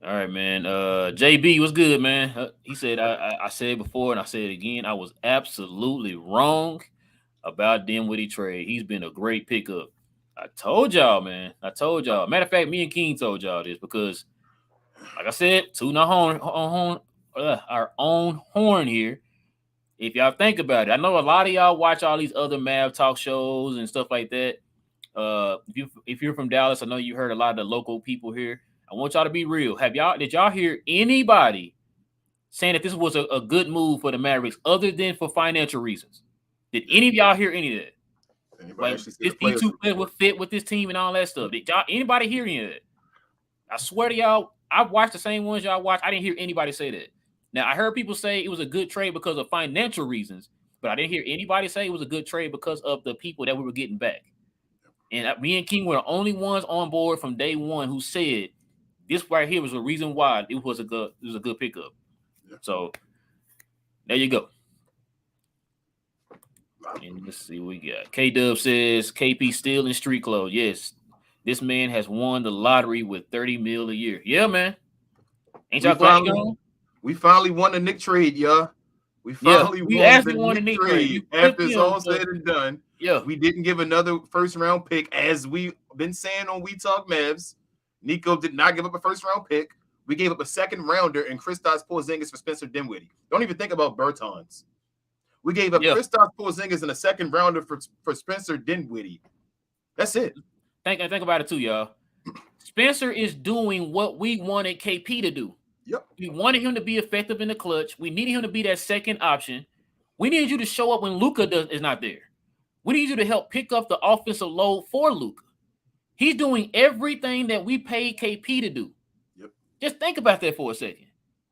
S1: All right, man. JB, what's good, man? He said, I said before and I said it again, I was absolutely wrong about Dinwiddie trade. He's been a great pickup. I told y'all, man. Matter of fact, me and King told y'all this because, like I said, tooting our own horn here. If y'all think about it, I know a lot of y'all watch all these other Mav talk shows and stuff like that. If you're from Dallas, I know you heard a lot of the local people here. I want y'all to be real. Did y'all hear anybody saying that this was a good move for the Mavericks other than for financial reasons? Did any of y'all hear any of that?
S2: Anybody
S1: Like
S2: actually see the
S1: these
S2: players?
S1: two players would fit with this team and all that stuff. Did y'all anybody hear any of that? I swear to y'all, I watched the same ones y'all watched. I didn't hear anybody say that. Now I heard people say it was a good trade because of financial reasons, but I didn't hear anybody say it was a good trade because of the people that we were getting back. And me and King were the only ones on board from day one who said this right here was the reason why it was a good pickup.
S2: Yeah.
S1: So there you go. And let's see what we got. K Dub says KP still in street clothes. Yes, this man has won the lottery with 30 mil a year. Yeah, man. Ain't y'all glad he gone?
S2: We finally won the Nick trade, y'all. We finally
S1: we
S2: won
S1: actually
S2: the
S1: won the
S2: Nick
S1: Nick trade.
S2: after it's all said and done.
S1: Yeah,
S2: we didn't give another first round pick, as we've been saying on We Talk Mavs. Nico did not give up a first round pick. We gave up a second rounder and Kristaps Porzingis for Spencer Dinwiddie. Don't even think about Bertans. We gave up Kristaps Porzingis and a second rounder for Spencer Dinwiddie. That's it.
S1: Think about it too, y'all. Spencer is doing what we wanted KP to do.
S2: Yep.
S1: We wanted him to be effective in the clutch. We needed him to be that second option. We needed you to show up when Luka is not there. We need you to help pick up the offensive load for Luka. He's doing everything that we paid KP to do.
S2: Yep.
S1: Just think about that for a second.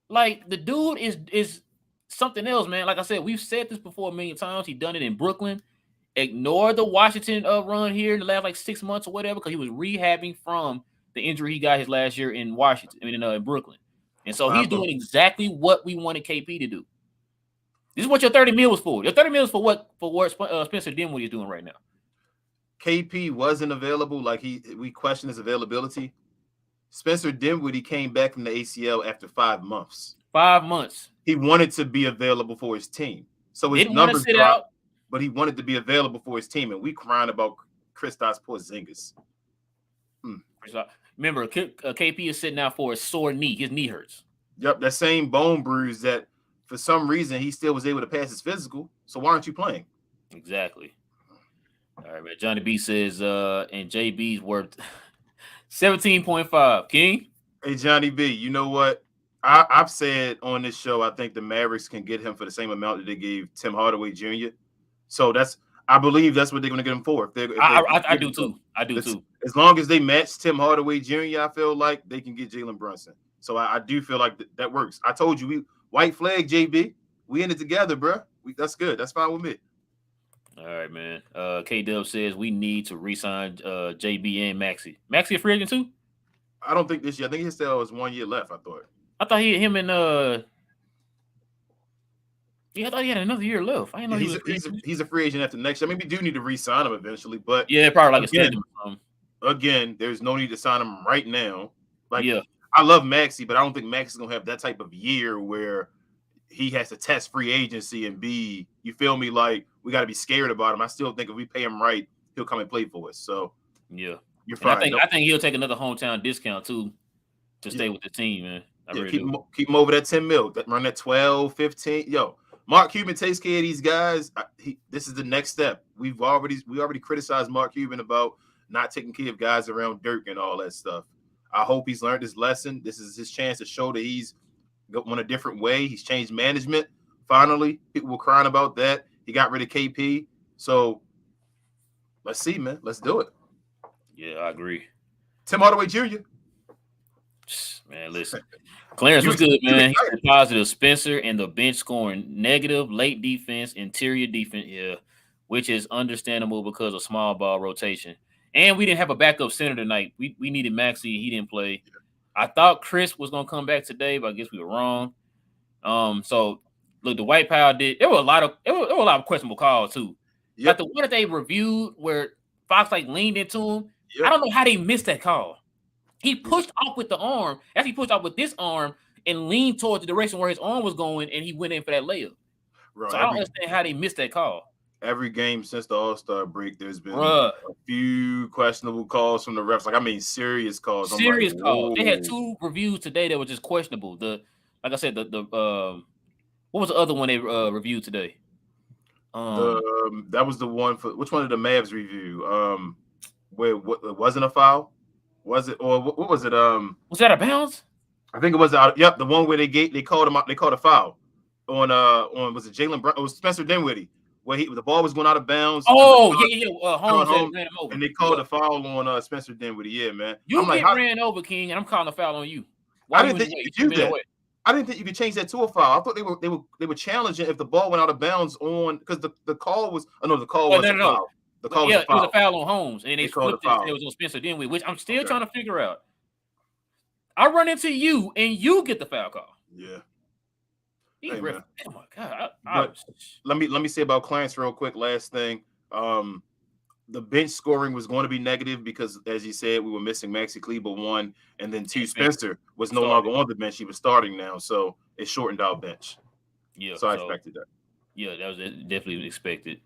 S1: Like, the dude is something else, man. Like I said, we've said this before a million times. He's done it in Brooklyn. Ignore the Washington run here in the last 6 months or whatever, because he was rehabbing from the injury he got his last year in Washington. In Brooklyn. And so he's doing exactly what we wanted KP to do. This is what your 30 mil was for. Your 30 mil is for what Spencer Dinwiddie is doing right now.
S2: KP wasn't available. Like we questioned his availability. Spencer Dinwiddie came back from the ACL after 5 months.
S1: 5 months.
S2: He wanted to be available for his team. So his numbers dropped, but he wanted to be available for his team. And we crying about Kristaps Porzingis.
S1: Remember, KP is sitting out for a sore knee. His knee hurts.
S2: Yep, that same bone bruise that for some reason he still was able to pass his physical. So why aren't you playing?
S1: Exactly. All right, man. Johnny B says, and JB's worth 17.5. King?
S2: Hey, Johnny B, you know what? I've said on this show, I think the Mavericks can get him for the same amount that they gave Tim Hardaway Jr. So I believe that's what they're going to get him for.
S1: I do too. I do too.
S2: As long as they match Tim Hardaway Jr., I feel like they can get Jalen Brunson. So I do feel like that works. I told you, white flag, JB. We in it together, bro. That's good. That's fine with me.
S1: All right, man. K-Dub says we need to re-sign JB and Maxey. Maxey a free agent too?
S2: I don't think this year. I think his still was 1 year left, I thought.
S1: I thought him and I thought he had another year left. I didn't know
S2: he's a free agent after next year. I mean, we do need to re-sign him eventually, but
S1: probably like
S2: again, there's no need to sign him right now. Like,
S1: yeah.
S2: I love Maxey, but I don't think Maxey's gonna have that type of year where he has to test free agency and be, you feel me? Like, we got to be scared about him. I still think if we pay him right, he'll come and play for us. So
S1: yeah,
S2: you're fine.
S1: I think he'll take another hometown discount too to stay with the team, man.
S2: Keep him over that 10 mil. Run that 12, 15. Yo, Mark Cuban takes care of these guys. This is the next step. We already criticized Mark Cuban about not taking care of guys around Dirk and all that stuff. I hope he's learned his lesson. This is his chance to show that he's went a different way. He's changed management. Finally, people were crying about that. He got rid of KP. So let's see, man. Let's do it.
S1: Yeah, I agree.
S2: Tim Hardaway Jr.
S1: Man, listen. Clarence was good, man. He's positive. Spencer and the bench scoring negative, late defense, interior defense, which is understandable because of small ball rotation. And we didn't have a backup center tonight. We needed Maxey. He didn't play. I thought Chris was gonna come back today, but I guess we were wrong. So look, the White Power did. There were a lot of questionable calls too. Yep. Like the one that they reviewed where Fox leaned into him. Yep. I don't know how they missed that call. He pushed off with the arm. As he pushed off with this arm and leaned towards the direction where his arm was going, and he went in for that layup. Right. So I don't understand how they missed that call.
S2: Every game since the All-Star break, there's been a few questionable calls from the refs. Serious calls.
S1: Serious calls. They had 2 reviews today that were just questionable. Like I said, what was the other one they reviewed today?
S2: That was the one for which one did the Mavs review? where it wasn't a foul? Was it, or what was it?
S1: Was that a bounce?
S2: I think it was out. Yep, the one where they called him out. They called a foul on was it Jalen Brown? It was Spencer Dinwiddie where the ball was going out of bounds.
S1: Oh yeah. Holmes
S2: Holmes,
S1: ran him over,
S2: and they called a foul on Spencer Dinwiddie. Yeah, man.
S1: You get ran over, King, and I'm calling a foul on you.
S2: I didn't think you could do that. I didn't think you could change that to a foul. I thought they were challenging if the ball went out of bounds on, because the call was the call was a foul. The call was a foul.
S1: It was a foul on Holmes, and they flipped it. It was on Spencer Dinwiddie, which I'm still trying to figure out. I run into you, and you get the foul call.
S2: Yeah.
S1: Hey, oh my God!
S2: Let me say about Clarence real quick. Last thing, the bench scoring was going to be negative because, as you said, we were missing Maxi Kleber 1, and then 2. Spencer was no longer on the bench; he was starting now, so it shortened our bench.
S1: Yeah,
S2: so I expected that.
S1: Yeah, that was definitely expected.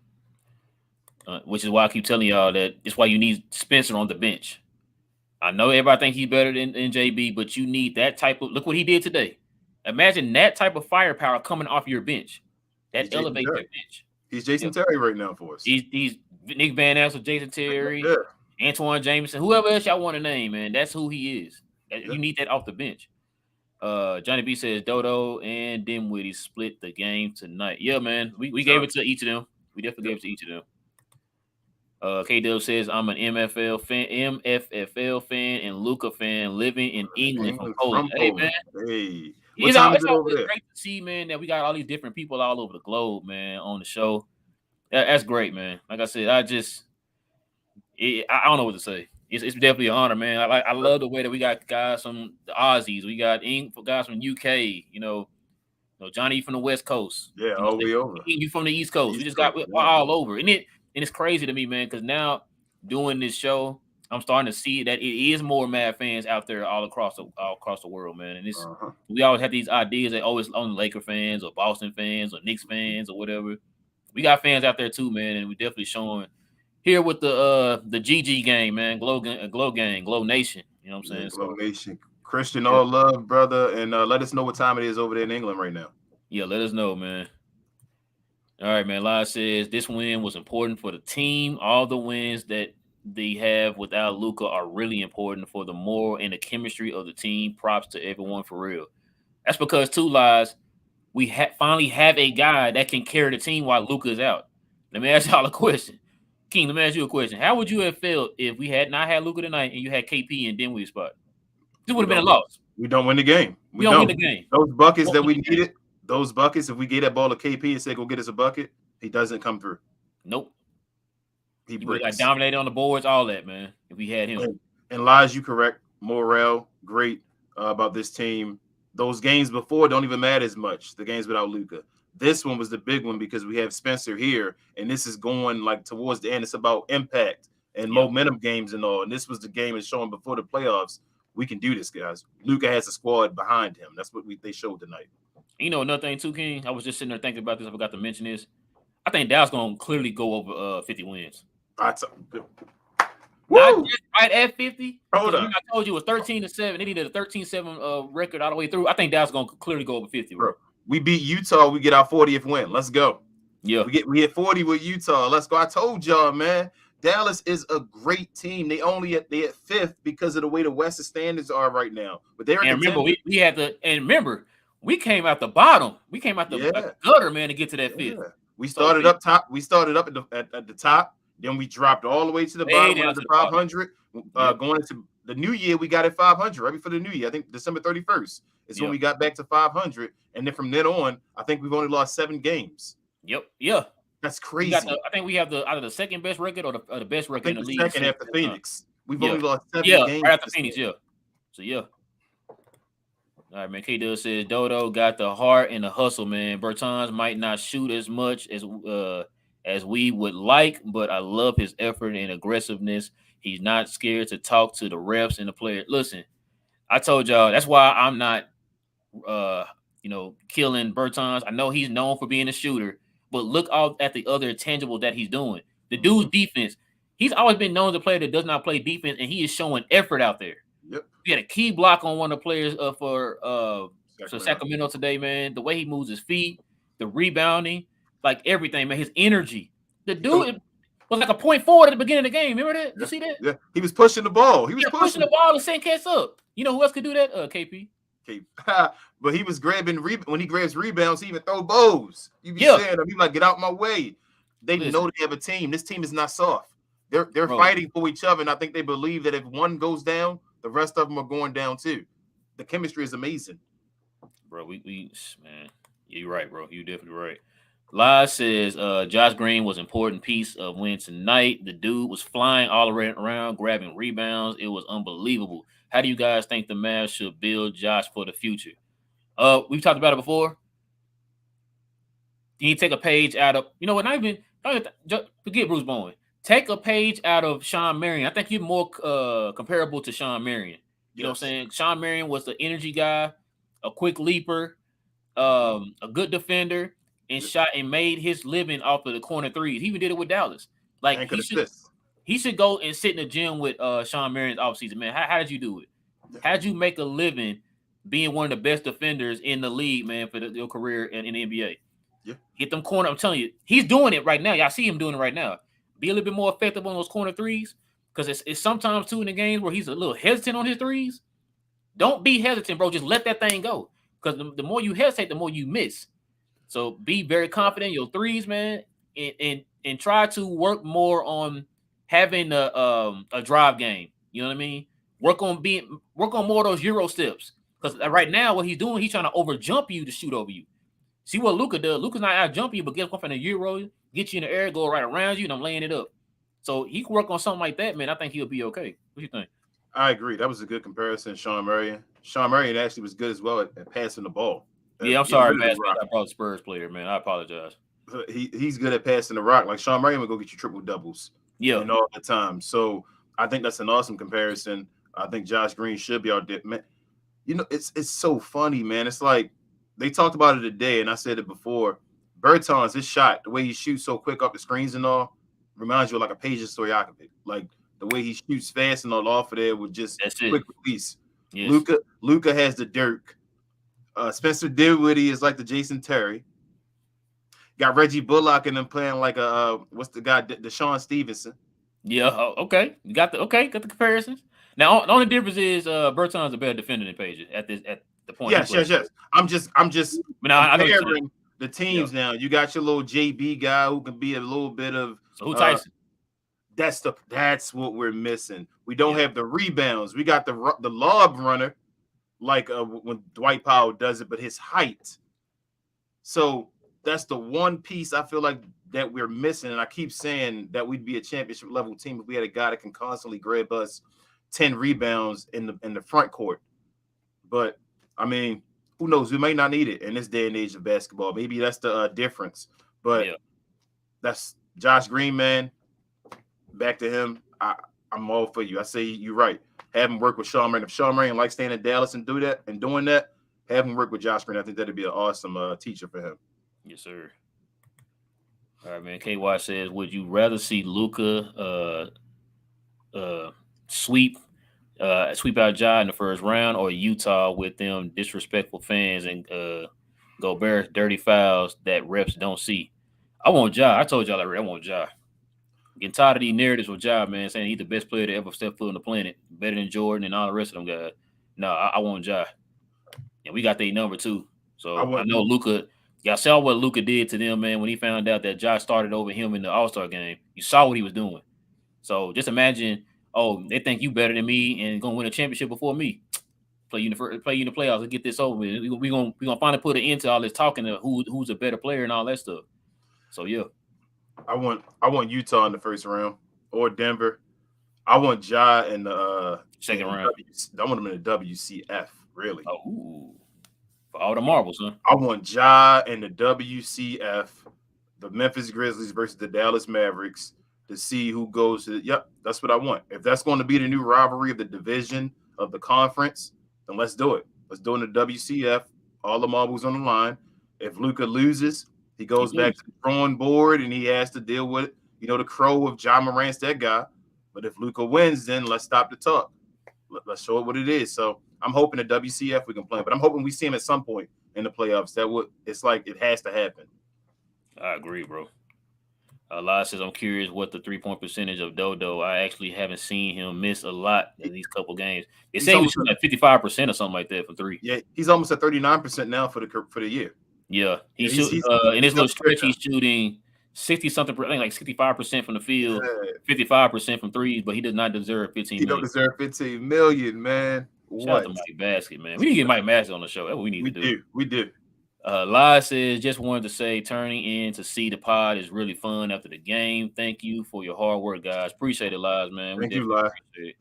S1: Which is why I keep telling y'all that it's why you need Spencer on the bench. I know everybody thinks he's better than JB, but you need that type of look what he did today. Imagine that type of firepower coming off your bench. That elevates your bench.
S2: He's Jason Terry right now for us.
S1: He's Nick Van Exel, Jason Terry, Antoine Jameson, whoever else y'all want to name, man. That's who he is. You need that off the bench. Johnny B says Dodo and Dinwiddie split the game tonight. Yeah, man. We gave it to each of them. We definitely gave it to each of them. K-Dub says I'm an MFFL fan and Luka fan living in England from Poland. Hey, man.
S2: Hey.
S1: It's always great to see, man, that we got all these different people all over the globe, man, on the show. That's great, man. Like I said, I don't know what to say. It's definitely an honor, man. I love the way that we got guys from the Aussies. We got guys from UK, Johnny from the West Coast.
S2: Yeah, all the way over.
S1: You from the East Coast. We just got all over. And it's crazy to me, man, because now doing this show, I'm starting to see that it is more Mavs fans out there all across the world, man. And it's we always have these ideas that always only Laker fans or Boston fans or Knicks fans or whatever. We got fans out there too, man, and we definitely showing here with the GG gang, man, Glow Gang, Glow Nation. You know what I'm saying?
S2: Glow Nation, Christian, all love, brother, and let us know what time it is over there in England right now.
S1: Yeah, let us know, man. All right, man. Lyle says this win was important for the team. All the wins that they have without Luka are really important for the moral and the chemistry of the team. Props to everyone for real. That's because Lies, we finally have a guy that can carry the team while Luka is out. Let me ask y'all a question. King, let me ask you a question. How would you have felt if we had not had Luka tonight and you had KP and Dinwiddie spot? This would have been a loss.
S2: We don't win the game.
S1: We don't win the game.
S2: Those buckets that we needed. Those buckets, if we gave that ball to KP and said, go get us a bucket, he doesn't come through.
S1: Nope.
S2: He
S1: got dominated on the boards, all that, man, if we had him.
S2: And Lies, you correct. Morale, great about this team. Those games before don't even matter as much, the games without Luka. This one was the big one because we have Spencer here, and this is going like towards the end. It's about impact and momentum games and all. And this was the game is showing before the playoffs. We can do this, guys. Luka has a squad behind him. That's what they showed tonight.
S1: Another thing too, King, I was just sitting there thinking about this. I forgot to mention this. I think Dallas going to clearly go over 50 wins.
S2: Not
S1: just right at 50.
S2: Hold on.
S1: I told you it was 13-7. They needed a 13-7 record all the way through. I think Dallas going to clearly go over 50, bro.
S2: We beat Utah. We get our 40th win. Let's go.
S1: Yeah.
S2: We hit 40 with Utah. Let's go. I told y'all, man. Dallas is a great team. They at 5th because of the way the Western standards are right now. But they're
S1: remember we came out the bottom. We came out the gutter, man, to get to that 5th. Yeah.
S2: We started up top. We started up at the top. Then we dropped all the way to the bottom of the 500. Going into the new year, we got at 500 right before the new year. I think December 31st is when we got back to 500. And then from then on, I think we've only lost 7 games.
S1: Yep. Yeah.
S2: That's crazy.
S1: I think we have either the second best record or the best record in the league.
S2: Second after Phoenix. We've only lost 7 games.
S1: Right after Phoenix, yeah. So, yeah. All right, man. K-Dub says Dodo got the heart and the hustle, man. Bertans might not shoot as much as we would like, but I love his effort and aggressiveness. He's not scared to talk to the refs and the players. Listen, I told y'all that's why I'm not, killing Bertans. I know he's known for being a shooter, but look out at the other tangible that he's doing. The dude's defense. He's always been known as a player that does not play defense, and he is showing effort out there.
S2: Yep.
S1: He had a key block on one of the players for Sacramento today, man. The way he moves his feet, the rebounding, like everything, man. His energy. The dude. was like a point forward at the beginning of the game. Remember that? Did you see that?
S2: Yeah, he was pushing the ball. He was
S1: pushing the ball and setting cats up. You know who else could do that? KP.
S2: But he was grabbing when he grabs rebounds, he even throw bows. You be saying, he like, get out my way. They know they have a team. This team is not soft. They're fighting for each other, and I think they believe that if one goes down, the rest of them are going down too. The chemistry is amazing.
S1: Bro, man, you're right, bro. You're definitely right. Live says Josh Green was an important piece of win tonight. The dude was flying all around, grabbing rebounds. It was unbelievable. How do you guys think the Mavs should build Josh for the future? We've talked about it before. You need to take a page out of, you know what, forget Bruce Bowen. Take a page out of Sean Marion. I think you're more comparable to Sean Marion. You know what I'm saying? Sean Marion was the energy guy, a quick leaper, a good defender, and shot and made his living off of the corner threes. He even did it with Dallas. Like he should go and sit in the gym with Sean Marion's offseason. Man, how did you do it? How did you make a living being one of the best defenders in the league, man, for your career in the NBA?
S2: Yeah.
S1: Hit them corner. I'm telling you, he's doing it right now. Y'all see him doing it right now. Be a little bit more effective on those corner threes, because it's sometimes too in the games where he's a little hesitant on his threes. Don't be hesitant, bro. Just let that thing go, because the more you hesitate, the more you miss. So be very confident in your threes, man, and try to work more on having a drive game. You know what I mean? Work on more of those Euro steps, because right now what he's doing, he's trying to over jump you to shoot over you. See what Luka does. Luka's not out jump you, but get off in a Euro, get you in the air, go right around you, and I'm laying it up. So he can work on something like that, man. I think he'll be okay. What do you think?
S2: I agree. That was a good comparison, Sean Marion. Sean Marion actually was good as well at passing the ball.
S1: Yeah, I'm sorry, man. I brought a Spurs player, man. I apologize.
S2: He's good at passing the rock. Like Sean Marion would go get you triple doubles.
S1: Yeah,
S2: and all the time. So I think that's an awesome comparison. I think Josh Green should be our man. You know, it's so funny, man. It's like they talked about it today, and I said it before. Bertans, his shot, the way he shoots so quick up the screens and all, reminds you of like a Peja Stojakovic. Like the way he shoots fast and all off of there with just quick release. Yes. Luka has the Dirk. Spencer Dinwiddie is like the Jason Terry. Got Reggie Bullock and them playing like what's the guy, Deshaun Stevenson.
S1: Yeah, okay. You got the comparisons. Now the only difference is Bertans a better defender than Peja at the point.
S2: Yes. I'm just comparing the teams now. You got your little JB guy who can be a little bit of
S1: who Tyson.
S2: That's what we're missing. We don't have the rebounds. We got the lob runner, like when Dwight Powell does it, but his height. So that's the one piece I feel like that we're missing. And I keep saying that we'd be a championship level team if we had a guy that can constantly grab us 10 rebounds in the front court. But I mean, who knows? We may not need it in this day and age of basketball. Maybe that's the difference. But that's Josh Green, man. Back to him. I'm all for you. I say you're right. Have him work with Sean Marion. If Sean Marion likes staying in Dallas and doing that, have him work with Josh Green. I think that'd be an awesome teacher for him.
S1: Yes, sir. All right, man. KY says, would you rather see Luka sweep out Ja in the first round, or Utah with them disrespectful fans and Gobert dirty fouls that refs don't see? I want Ja. I told y'all already. I want Ja. Getting tired of these narratives with Ja, man, saying he's the best player to ever step foot on the planet, better than Jordan and all the rest of them guys. No, I want Ja. And we got their number too. So I know Luka. Y'all saw what Luka did to them, man, when he found out that Ja started over him in the All-Star game. You saw what he was doing. So just imagine, they think you better than me and gonna win a championship before me. Play you in the playoffs and get this over with. We're gonna finally put an end to all this talking of who's a better player and all that stuff. So yeah.
S2: I want Utah in the first round or Denver. I want Ja in the
S1: second round.
S2: I want him in the WCF, really.
S1: Oh, for all the marbles, huh?
S2: I want Ja in the WCF, the Memphis Grizzlies versus the Dallas Mavericks, to see who goes to. Yep, that's what I want. If that's going to be the new rivalry of the division of the conference, then let's do it. Let's do it in the WCF. All the marbles on the line. If Luka loses, he goes back to the drawing board and he has to deal with, the crow of Ja Morant's that guy. But if Luka wins, then let's stop the talk. Let's show it what it is. So I'm hoping the WCF we can play, but I'm hoping we see him at some point in the playoffs. It's like it has to happen.
S1: I agree, bro. Lot says, I'm curious what the 3-point percentage of Dodo. I actually haven't seen him miss a lot in these couple games. They
S2: He's
S1: say he was
S2: almost
S1: shooting like 55% or something like that from three.
S2: Yeah, he's almost at 39% now for the year.
S1: Yeah,
S2: Yeah,
S1: he's shooting in his
S2: he's
S1: little
S2: up there
S1: stretch. He's shooting 60-something, I think like 65% from the field,
S2: now.
S1: 55% from threes, but he does not deserve 15
S2: He don't
S1: million.
S2: deserve 15 million, man.
S1: Shout out to
S2: What?
S1: Mike Basket, man. We need to get Mike Basket on the show. That's what we need to do.
S2: We do.
S1: Lai says, just wanted to say, turning in to see the pod is really fun after the game. Thank you for your hard work, guys. Appreciate it, Lies, man.
S2: Thank you, Lies.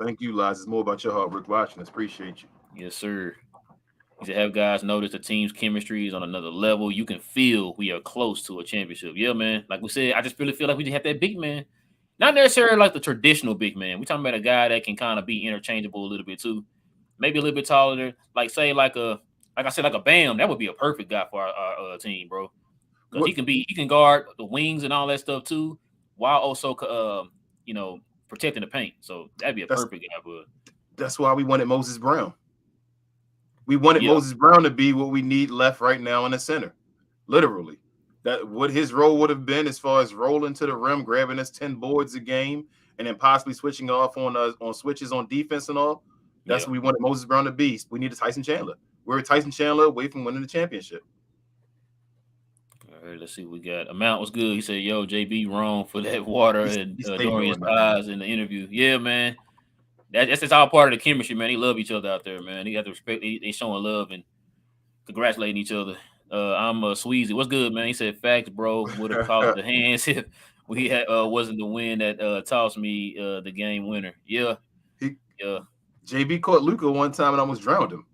S2: Thank you, Lies. It's more about your hard work watching us. Appreciate you.
S1: Yes, sir. He said, have guys notice the team's chemistry is on another level. You can feel we are close to a championship. Yeah, man. Like we said, I just really feel like we just have that big man. Not necessarily like the traditional big man. We're talking about a guy that can kind of be interchangeable a little bit too. Maybe a little bit taller. Like say like I said, like a Bam. That would be a perfect guy for our team, bro. Because he can guard the wings and all that stuff too, while also protecting the paint. So that'd be a perfect guy for.
S2: That's why we wanted Moses Brown. We wanted Moses Brown to be what we need left right now in the center. Literally. That what his role would have been as far as rolling to the rim, grabbing us 10 boards a game, and then possibly switching off on switches on defense and all. That's what we wanted Moses Brown to be. We needed Tyson Chandler. We're Tyson Chandler away from winning the championship.
S1: All right, let's see what we got. Amount was good. He said, yo, JB wrong for that water and Dorian's eyes in the interview. Yeah, man. That's all part of the chemistry, man. They love each other out there, man. They got the respect. They showing love and congratulating each other. I'm Sweezy. What's good, man? He said, facts, bro. Would have called the hands if we had wasn't the win that tossed me the game winner. Yeah.
S2: JB caught Luka one time and almost drowned him.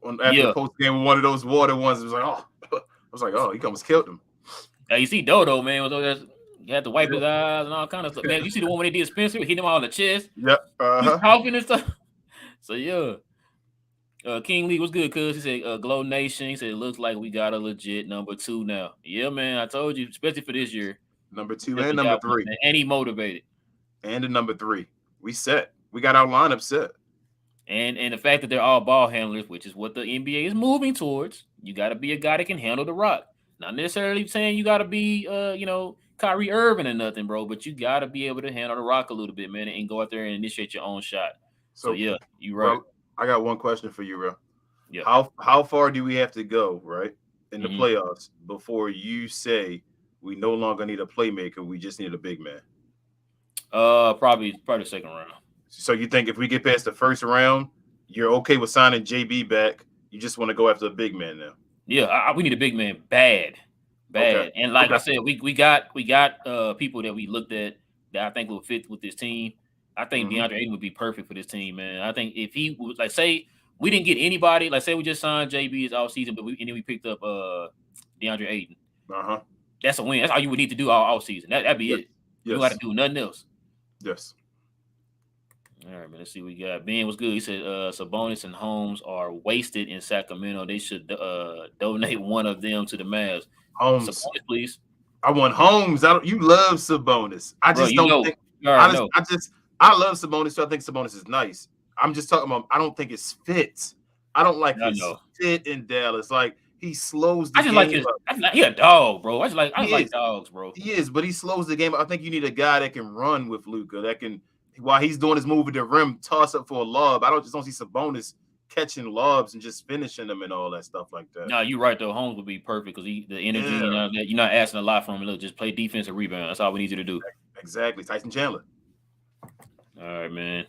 S2: After the post game, one of those water ones, it was like, oh, he almost killed him.
S1: You see Dodo, man, he had to wipe his eyes and all kind of stuff. Man, you see the one when they did Spencer, hit him on the chest.
S2: Yep.
S1: He's coughing and stuff. So yeah. King Lee was good, cuz he said, Glow Nation. He said, it looks like we got a legit number 2 now. Yeah, man. I told you, especially for this year.
S2: Number 2 and number 3.
S1: And he motivated.
S2: And the number 3. We set. We got our lineup set.
S1: And the fact that they're all ball handlers, which is what the NBA is moving towards, you got to be a guy that can handle the rock. Not necessarily saying you got to be, Kyrie Irving or nothing, bro, but you got to be able to handle the rock a little bit, man, and go out there and initiate your own shot. So yeah, you're right.
S2: Bro, I got one question for you, bro.
S1: Yeah.
S2: How far do we have to go, right, in the playoffs before you say we no longer need a playmaker, we just need a big man?
S1: Probably the second round.
S2: So you think if we get past the first round, you're okay with signing JB back? You just want to go after a big man now?
S1: Yeah, we need a big man bad. Okay. And like I said, we got people that we looked at that I think will fit with this team. I think DeAndre Ayton would be perfect for this team, man. I think if he was like, say we didn't get anybody, like say we just signed JB all season, but then we picked up DeAndre Ayton. That's a win. That's all you would need to do all season. That'd be it. You don't got to do nothing else.
S2: Yes.
S1: All right, man. Let's see what we got. Ben was good. He said Sabonis and Holmes are wasted in Sacramento. They should donate one of them to the Mavs.
S2: Holmes,
S1: Sabonis, please.
S2: I want Holmes. You love Sabonis. I just don't think. I love Sabonis. So I think Sabonis is nice. I'm just talking about. I don't think it's fit. I don't like his fit in Dallas. Like he slows the game.
S1: He a dog, bro. I like dogs, bro.
S2: He is, but he slows the game. I think you need a guy that can run with Luka, that can, while he's doing his move at the rim, toss up for a lob. I don't see Sabonis catching lobs and just finishing them and all that stuff like that.
S1: No, you're right though. Holmes would be perfect because the energy. You're not asking a lot from him. Look, just play defense and rebound. That's all we need you to do.
S2: Exactly, Tyson Chandler.
S1: All right, man.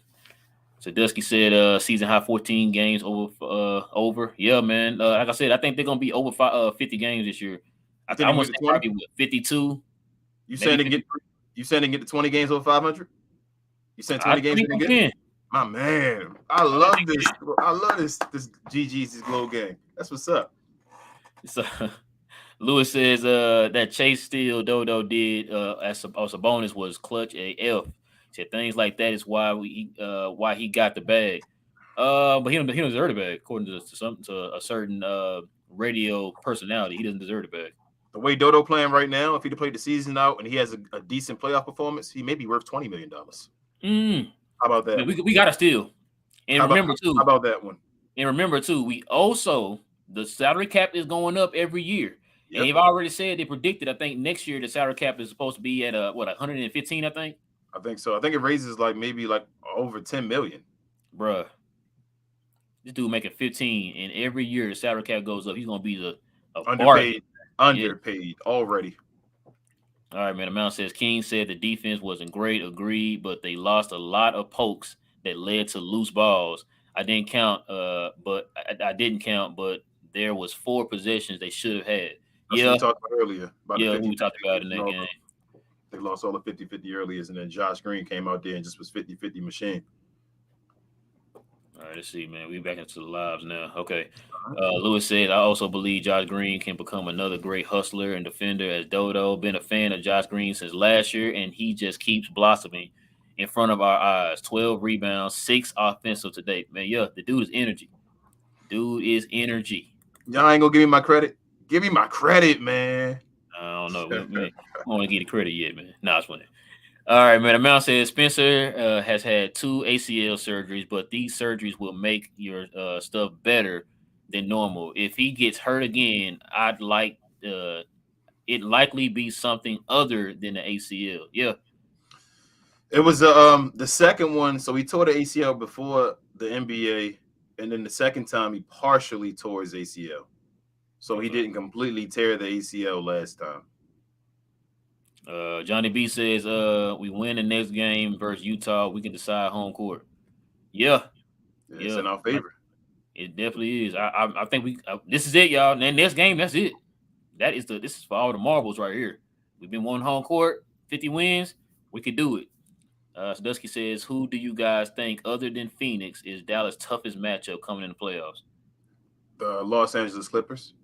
S1: So Dusky said season high 14 games over. Yeah, man. Like I said, I think they're gonna be over 50 games this year. I think I'm gonna say probably 52.
S2: You saying they get the 20 games over 500? You saying 20 games they get? My man, I love this. I love this GG's Glow game. That's what's up.
S1: So Lewis says that Chase Steele Dodo did as Sabonis was clutch AF. Said things like that is why he got the bag. But he don't deserve the bag according to a certain radio personality. He doesn't deserve the bag.
S2: The way Dodo playing right now, if he'd played the season out and he has a decent playoff performance, he may be worth $20 million. How about that?
S1: We got to steal. And remember too.
S2: How about that one?
S1: And remember too, we also the salary cap is going up every year. And they've already said they predicted. I think next year the salary cap is supposed to be at 115. I think.
S2: I think so. I think it raises maybe over 10 million.
S1: Bruh, this dude making 15, and every year the salary cap goes up. He's gonna be
S2: underpaid already.
S1: All right, man. The Mount says King said the defense wasn't great. Agreed, but they lost a lot of pokes that led to loose balls. I didn't count, but I didn't count, but there was 4 possessions they should have had.
S2: That's what we talked about earlier.
S1: We talked about in that game.
S2: They lost all the 50-50 earlier, and then Josh Green came out there and just was 50-50 machine.
S1: All right, let's see, man. We back into the lives now. Okay. Lewis said, I also believe Josh Green can become another great hustler and defender as Dodo. Been a fan of Josh Green since last year, and he just keeps blossoming in front of our eyes. 12 rebounds, 6 offensive to date. Man, yeah, the dude is energy. Dude is energy.
S2: Y'all ain't gonna give me my credit. Give me my credit, man.
S1: I don't know. I don't want to get the credit yet, man. Nah, it's funny. All right, man. Amount says Spencer has had 2 ACL surgeries, but these surgeries will make your stuff better than normal. If he gets hurt again, I'd like it likely be something other than the ACL. Yeah.
S2: It was the second one. So he tore the ACL before the NBA, and then the second time he partially tore his ACL. So he didn't completely tear the ACL last time.
S1: Johnny B says, we win the next game versus Utah. We can decide home court. Yeah.
S2: It's in our favor.
S1: It definitely is. I think this is it, y'all. And next game, that's it. This is for all the marbles right here. We've been one home court, 50 wins. We could do it. Sadusky says, who do you guys think, other than Phoenix, is Dallas' toughest matchup coming in the playoffs?
S2: The Los Angeles Clippers.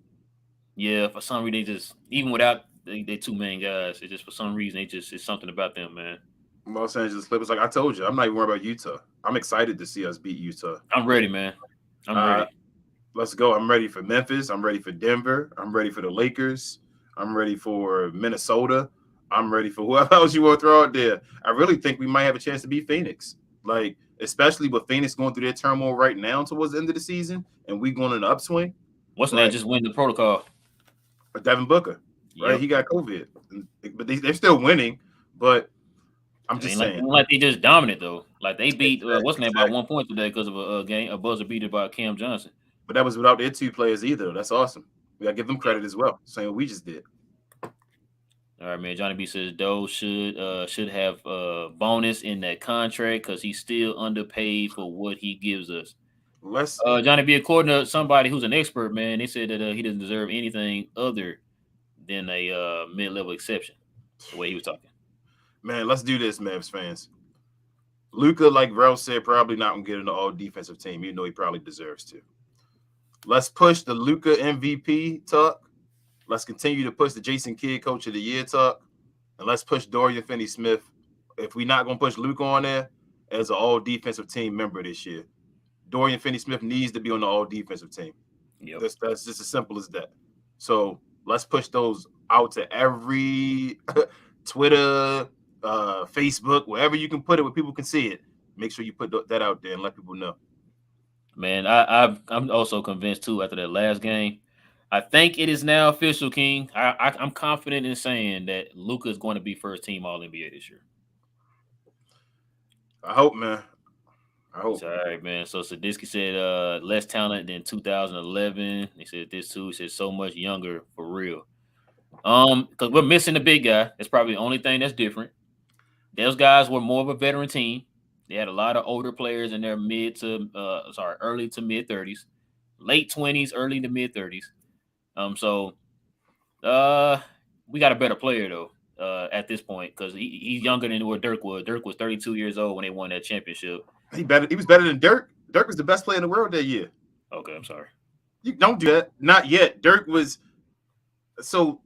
S1: Yeah, for some reason, they just, even without they 2 main guys, it just, for some reason, it's something about them, man.
S2: Los Angeles Clippers, like I told you, I'm not even worried about Utah. I'm excited to see us beat Utah.
S1: I'm ready, man. I'm ready.
S2: Let's go. I'm ready for Memphis. I'm ready for Denver. I'm ready for the Lakers. I'm ready for Minnesota. I'm ready for whoever else you want to throw out there. I really think we might have a chance to beat Phoenix. Like, especially with Phoenix going through their turmoil right now towards the end of the season, and we going in an upswing.
S1: What's that? Just win the protocol.
S2: Devin Booker, right? Yep. He got COVID, but they're still winning. But I'm just saying,
S1: like they just dominant though. Like they beat what's name by 1 point today because of a buzzer beater by Cam Johnson.
S2: But that was without their 2 players either. That's awesome. We gotta give them credit as well. Same what we just did.
S1: All right, man. Johnny B says Doe should have bonus in that contract because he's still underpaid for what he gives us. Johnny B, according to somebody who's an expert, man, they said that he doesn't deserve anything other than a mid-level exception. The way he was talking.
S2: Man, let's do this, Mavs fans. Luka, like Ralph said, probably not gonna get an all-defensive team, even though he probably deserves to. Let's push the Luka MVP talk. Let's continue to push the Jason Kidd Coach of the Year talk, and let's push Dorian Finney-Smith. If we're not gonna push Luka on there as an all-defensive team member this year, Dorian Finney-Smith needs to be on the all-defensive team.
S1: Yep.
S2: That's just as simple as that. So let's push those out to every Twitter, Facebook, wherever you can put it where people can see it. Make sure you put that out there and let people know.
S1: Man, I'm also convinced, too, after that last game. I think it is now official, King. I'm confident in saying that Luka is going to be first-team All-NBA this year.
S2: I hope, man. All
S1: right, man. So Sadisky said less talent than 2011. He said this too. He said so much younger for real. Because we're missing the big guy. That's probably the only thing that's different. Those guys were more of a veteran team. They had a lot of older players in their early to mid 30s, late 20s, early to mid 30s. So we got a better player though at this point because he's younger than what Dirk was. Dirk was 32 years old when they won that championship.
S2: He was better than Dirk. Dirk was the best player in the world that year.
S1: Okay, I'm sorry.
S2: You don't do that. Not yet. Dirk was. So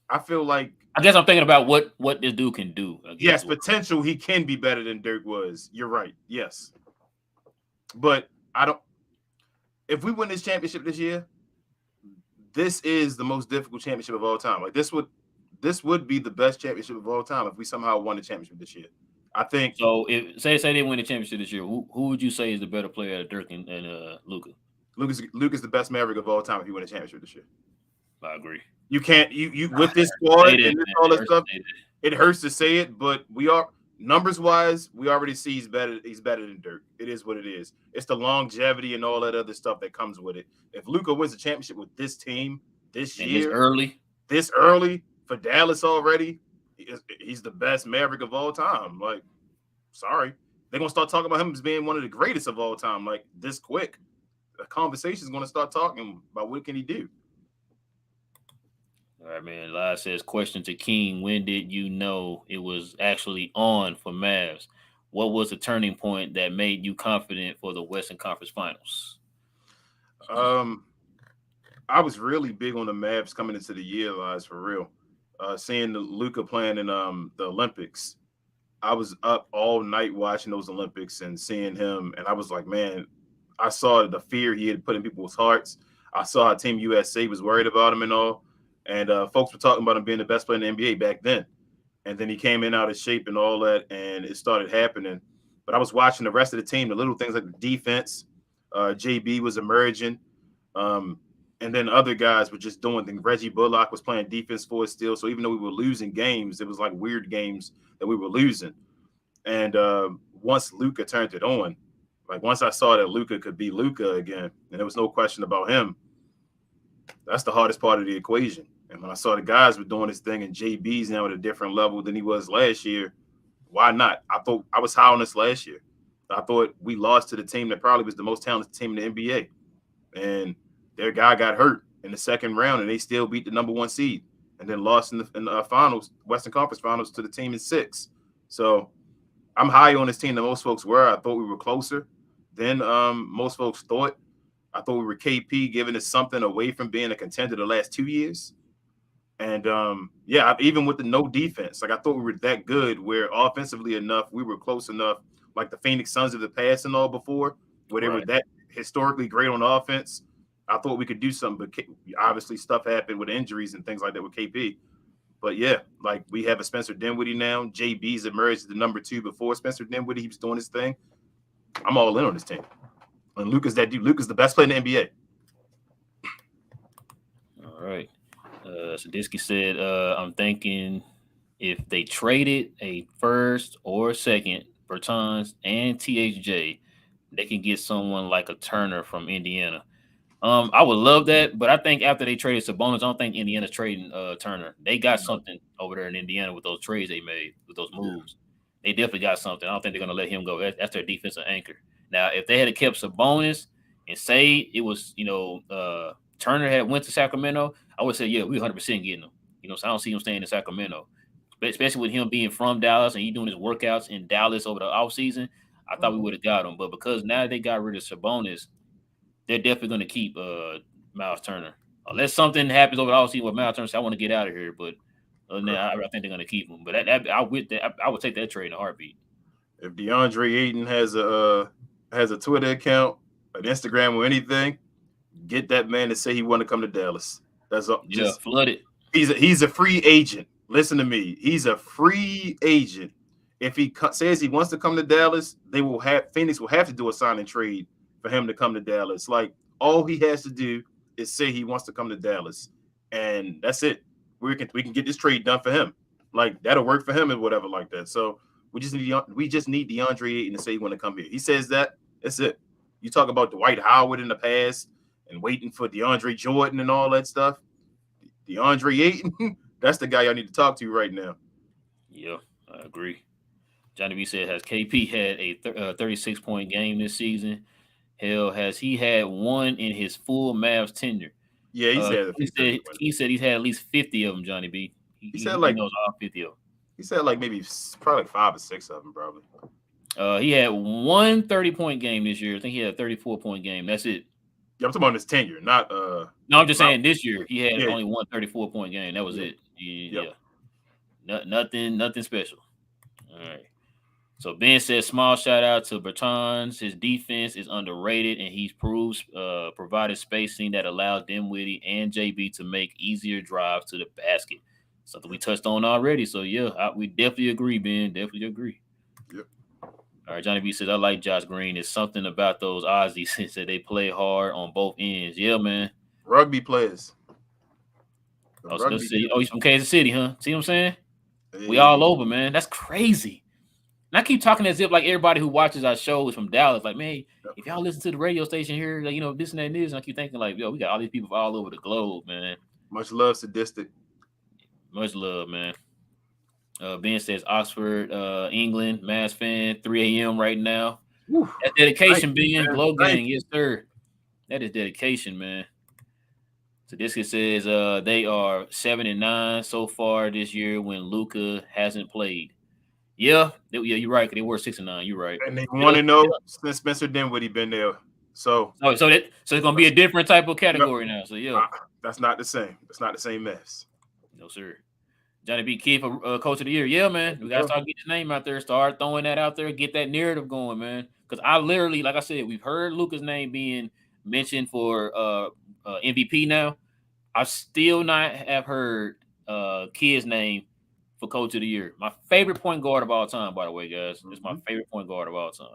S2: I feel like.
S1: I guess I'm thinking about what this dude can do.
S2: Yes, potential. He can be better than Dirk was. You're right. Yes. But I don't. If we win this championship this year, this is the most difficult championship of all time. Like this would be the best championship of all time if we somehow won the championship this year. I think
S1: so. If say they win the championship this year, who would you say is the better player, Dirk and Luka?
S2: Luka's the best Maverick of all time if he win a championship this year.
S1: I agree.
S2: You can't you with this squad
S1: Say that,
S2: and this,
S1: man.
S2: all
S1: It
S2: this
S1: hurts
S2: stuff.
S1: to say that.
S2: It hurts to say it, but we are numbers wise, we already see he's better. He's better than Dirk. It is what it is. It's the longevity and all that other stuff that comes with it. If Luka wins the championship with this team this
S1: And this
S2: year,
S1: early,
S2: this early for Dallas already, he's the best Maverick of all time. Like, sorry, they're gonna start talking about him as being one of the greatest of all time. Like this quick, the conversation is gonna start talking about what can he do.
S1: all right, man. Live says, question to King: when did you know it was actually on for Mavs? What was the turning point that made you confident for the Western Conference Finals?
S2: I was really big on the Mavs coming into the year, guys, for real. Seeing the Luka playing in the Olympics, I was up all night watching those Olympics and seeing him, and I was like, man, I saw the fear he had put in people's hearts. I saw how Team USA was worried about him and all, and folks were talking about him being the best player in the NBA back then. And then he came in out of shape and all that, and it started happening. But I was watching the rest of the team, the little things like the defense. JB was emerging. Um, and then other guys were just doing things. Reggie Bullock was playing defense for us still. So even though we were losing games, it was like weird games that we were losing. And once Luka turned it on, like once I saw that Luka could be Luka again, and there was no question about him, that's the hardest part of the equation. And when I saw the guys were doing this thing and JB's now at a different level than he was last year, why not? I thought I was high on this last year. I thought we lost to the team that probably was the most talented team in the NBA. And their guy got hurt in the second round, and they still beat the number one seed and then lost in the finals, Western Conference Finals, to the team in 6. So I'm high on this team than most folks were. I thought we were closer than most folks thought. I thought we were KP giving us something away from being a contender the last 2 years. And even with the no defense, like I thought we were that good where offensively enough, we were close enough, like the Phoenix Suns of the past and all before, where they were that historically great on offense. I thought we could do something, but obviously stuff happened with injuries and things like that with KP. But yeah, like we have a Spencer Dinwiddie now. JB's emerged as the number 2 before Spencer Dinwiddie. He was doing his thing. I'm all in on this team. And Luka's that dude. Luka's the best player in the NBA.
S1: All right. Sadisky said, I'm thinking if they traded a first or second, Bertans and THJ, they can get someone like a Turner from Indiana. I would love that, but I think after they traded Sabonis, I don't think Indiana's trading Turner. They got something over there in Indiana with those trades they made, with those moves. They definitely got something. I don't think they're going to let him go. That's their defensive anchor. Now, if they had kept Sabonis and say it was, Turner had went to Sacramento, I would say, yeah, we 100% getting him. So I don't see him staying in Sacramento, especially with him being from Dallas and he doing his workouts in Dallas over the offseason. I thought we would have got him, but because now they got rid of Sabonis, they're definitely going to keep Miles Turner. Unless something happens over the offseason with Miles Turner, I want to get out of here. But other than that, I think they're going to keep him. But I would take that trade in a heartbeat.
S2: If DeAndre Ayton has a Twitter account, an Instagram, or anything, get that man to say he want to come to Dallas. That's all.
S1: Just flood it.
S2: He's a free agent. Listen to me. He's a free agent. If he says he wants to come to Dallas, Phoenix will have to do a sign and trade for him to come to Dallas. Like all he has to do is say he wants to come to Dallas, and that's it. We can get this trade done for him. Like that'll work for him and whatever like that. So we just need DeAndre Ayton to say he want to come here. He says that. That's it. You talk about Dwight Howard in the past and waiting for DeAndre Jordan and all that stuff. DeAndre Ayton, that's the guy I need to talk to right now.
S1: Yeah, I agree. Johnny B said, has KP had a 36-point game this season? Hell, has he had one in his full Mavs tenure?
S2: Yeah,
S1: he said he's had at least 50 of them, Johnny B.
S2: He said like
S1: knows all 50 of them.
S2: He said like maybe probably like 5 or 6 of them, probably.
S1: He had one 30-point game this year. I think he had a 34-point game. That's it.
S2: Yeah, I'm talking about his tenure, not
S1: No, I'm just saying this year he had only one 34-point game. That was it. Yeah. Nothing special. All right. So Ben says, small shout out to Bertans. His defense is underrated, and he's provided spacing that allows Dinwiddie and JB to make easier drives to the basket. Something we touched on already. So yeah, we definitely agree, Ben. Definitely agree.
S2: Yep.
S1: All right, Johnny B says, I like Josh Green. It's something about those Aussies that they play hard on both ends. Yeah, man.
S2: Rugby players.
S1: Oh, so he's from Kansas City, huh? See what I'm saying?
S2: Hey.
S1: We all over, man. That's crazy. And I keep talking as if like everybody who watches our show is from Dallas. Like, man, if y'all listen to the radio station here, like, this and that and this, and I keep thinking like, yo, we got all these people all over the globe, man.
S2: Much love, Sadistic.
S1: Much love, man. Ben says Oxford, England, Mavs fan, 3 a.m. right now.
S2: Whew.
S1: That's dedication,
S2: Ben.
S1: Glow gang, yes, sir. That is dedication, man. So this says they are 7-9 so far this year when Luka hasn't played. Yeah, you're right. They were 6-9. You're right.
S2: And they want to know since Spencer Dinwiddie been there. So
S1: it's gonna be a different type of category now. So yeah,
S2: that's not the same. That's not the same mess.
S1: No sir. Johnny B. Keith, coach of the year. Yeah, man. We gotta start getting his name out there. Start throwing that out there. Get that narrative going, man. Because I literally, like I said, we've heard Luka's name being mentioned for MVP now. I still not have heard Kid's name for coach of the year. My favorite point guard of all time, by the way, guys. It's my favorite point guard of all time.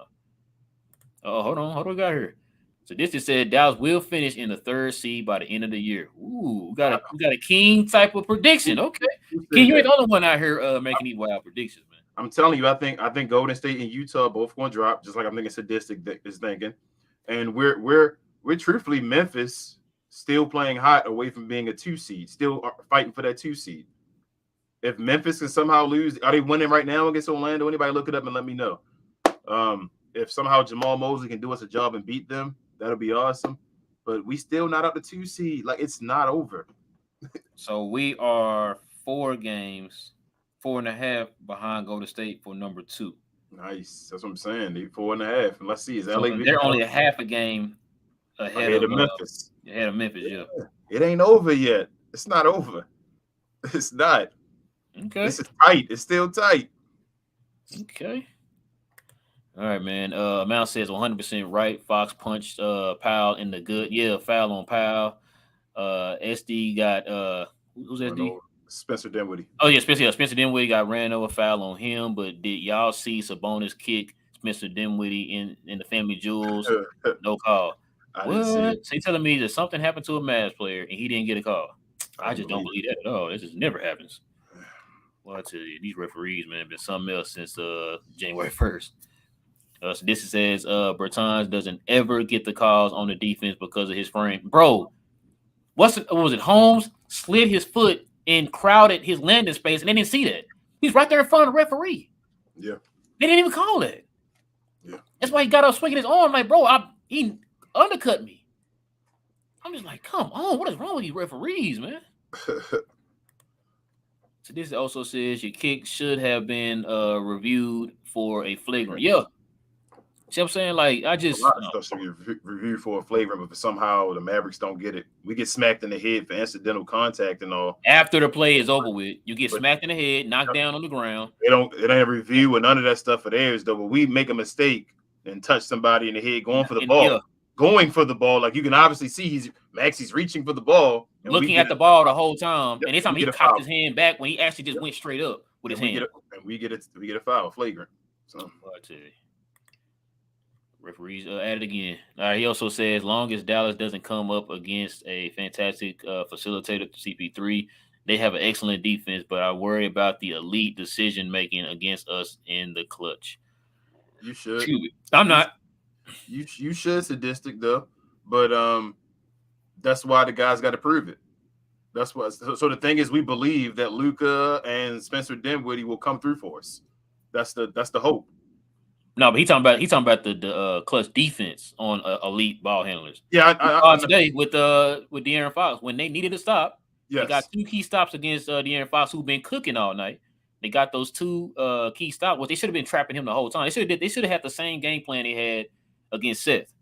S1: Oh, hold on. We got here. So this just said Dallas will finish in the 3rd seed by the end of the year. Ooh, we got a King type of prediction. Okay, King, you ain't the only one out here making these wild predictions, man.
S2: I'm telling you, I think Golden State and Utah both going to drop, just like I'm thinking Sadistic is thinking, and we're truthfully Memphis still playing hot away from being a 2 seed, still fighting for that 2 seed. If Memphis can somehow lose, are they winning right now against Orlando? Anybody look it up and let me know. If somehow Jamal Mosley can do us a job and beat them, that'll be awesome. But we still not up to 2 seed. Like, it's not over.
S1: So we are 4 games, 4.5 behind Golden State for number 2.
S2: Nice. That's what I'm saying. They 4.5. And let's see.
S1: They're only a half a game ahead of
S2: Memphis.
S1: Ahead of Memphis, yeah.
S2: It ain't over yet. It's not over. It's not.
S1: Okay.
S2: This is tight. It's still tight.
S1: Okay. All right, man. Mount says 100% right. Fox punched Powell in the good. Yeah, foul on Powell. SD got who's SD?
S2: Spencer Dinwiddie.
S1: Oh yeah, Spencer Dinwiddie got ran over, foul on him. But did y'all see Sabonis kick Spencer Dinwiddie in the Family Jewels? No call. What? So you telling me that something happened to a Mavs player and he didn't get a call? I just don't believe that at all. This just never happens. Well, I tell you, these referees, man, have been something else since January 1st. So this says Bertans doesn't ever get the calls on the defense because of his frame. Bro, what was it? Holmes slid his foot and crowded his landing space, and they didn't see that. He's right there in front of the referee.
S2: Yeah.
S1: They didn't even call that.
S2: Yeah. That's
S1: why he got up swinging his arm like, bro, he undercut me. I'm just like, come on, what is wrong with these referees, man? So this also says your kick should have been reviewed for a flagrant. Yeah. See what I'm saying? Like, I just...
S2: A lot of stuff should be reviewed for a flagrant, but somehow the Mavericks don't get it. We get smacked in the head for incidental contact and all.
S1: After the play is over with, you get smacked in the head, knocked down on the ground.
S2: They don't review or none of that stuff for theirs, though. But we make a mistake and touch somebody in the head going for the ball. Yeah. Going for the ball. Like, you can obviously see he's reaching for the ball.
S1: Looking at the ball the whole time. Yep, and this time he cocked his hand back when he actually just went straight up with his hand.
S2: We get a foul, flagrant. So
S1: I tell you. Referees at it again. All right, he also says, as long as Dallas doesn't come up against a fantastic facilitator, CP3, they have an excellent defense, but I worry about the elite decision-making against us in the clutch.
S2: You should.
S1: I'm not.
S2: You should, Sadistic, though. But that's why the guys got to prove it. That's what. So the thing is, we believe that Luka and Spencer Dinwiddie will come through for us. That's the hope.
S1: No, but he's talking about the clutch defense on elite ball handlers.
S2: Yeah, I
S1: today with De'Aaron Fox when they needed a stop.
S2: Yes.
S1: They got 2 key stops against De'Aaron Fox, who've been cooking all night. They got those 2 key stops. Well, they should have been trapping him the whole time. They should have had the same game plan they had against Seth.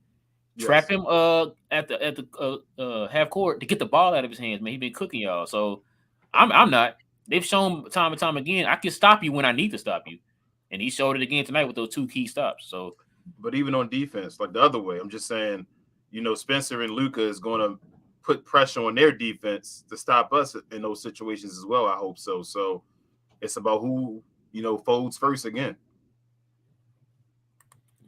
S1: Yes. Trap him at the half court to get the ball out of his hands. Man, he's been cooking y'all. So I'm not. They've shown time and time again I can stop you when I need to stop you. And he showed it again tonight with those 2 key stops. So,
S2: but even on defense, like the other way, I'm just saying, Spencer and Luka is going to put pressure on their defense to stop us in those situations as well. I hope so. So it's about who, folds first again.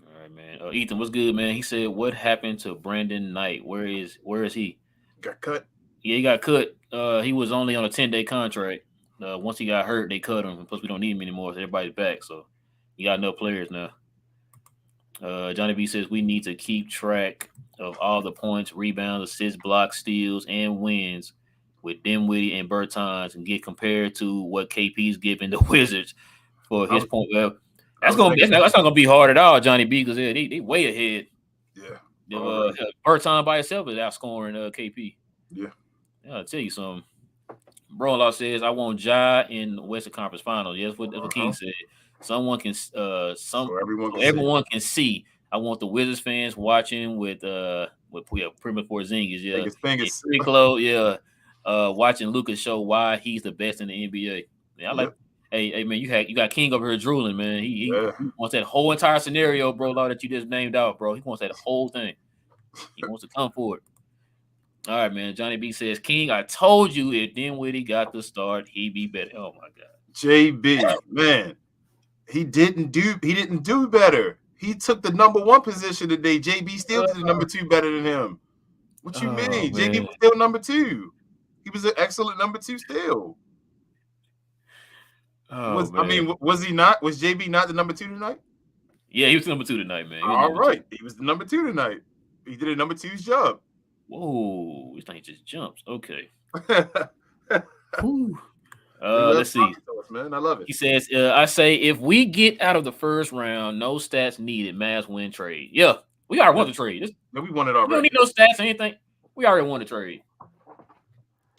S1: All right, man. Ethan, what's good, man? He said, what happened to Brandon Knight? Where is he?
S2: Got cut.
S1: Yeah, he got cut. He was only on a 10-day contract. Once he got hurt, they cut him. And plus, we don't need him anymore. So everybody's back. So you got enough players now. Johnny B says we need to keep track of all the points, rebounds, assists, blocks, steals, and wins with Dinwiddie and Bertans and get compared to what KP's giving the Wizards for his point. Well, that's not gonna be hard at all, Johnny B, because they way ahead.
S2: Yeah.
S1: Bertans by itself is outscoring KP.
S2: Yeah.
S1: I'll tell you something. Bro-in-law says I want Ja in the Western Conference Finals. Yes, what King said. Someone can everyone can see. I want the Wizards fans watching with pretty much Porzingis. Yeah, it's pretty close. Yeah, watching Luka show why he's the best in the NBA. Man, I like. Hey man, you got King over here drooling, man. He wants that whole entire scenario, bro, that you just named out, bro. He wants that whole thing. He wants to come forward. All right, man. Johnny B says, King, I told you if Dinwiddie got the start, he'd be better. Oh my God.
S2: JB, man. He didn't do better. He took the number 1 position today. JB still did the number 2 better than him. What you mean?
S1: Man.
S2: JB was still number 2. He was an excellent number 2 still. Was he not? Was JB not the number 2 tonight?
S1: Yeah, he was number 2 tonight, man.
S2: All right. He was the number 2 tonight. He did a number 2's job.
S1: Whoa, this thing just jumps. Okay. Let's see.
S2: Man, I love it.
S1: He says, I say if we get out of the first round, no stats needed. Mavs win trade. Yeah, we already won the trade.
S2: We won it already.
S1: We don't need no stats or anything. We already won the trade.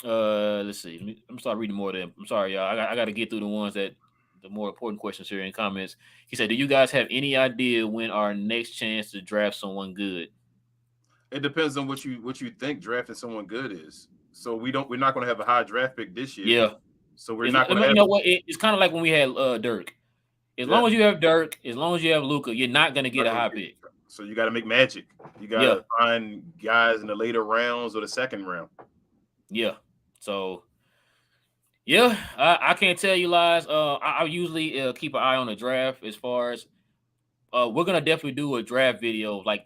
S1: Let's see. I'm gonna start reading more of them. I'm sorry, y'all. I got to get through the ones that the more important questions here in comments. He said, do you guys have any idea when our next chance to draft someone good?
S2: It depends on what you think drafting someone good is. So we're not going to have a high draft pick this year.
S1: Yeah.
S2: So we're not going to.
S1: You know what? It's kind of like when we had Dirk. As long as you have Dirk, as long as you have Luka, you're not going to get a high pick.
S2: So you got to make magic. You got to find guys in the later rounds or the second round.
S1: Yeah. So. Yeah, I can't tell you lies. I usually keep an eye on the draft as far as we're gonna definitely do a draft video, like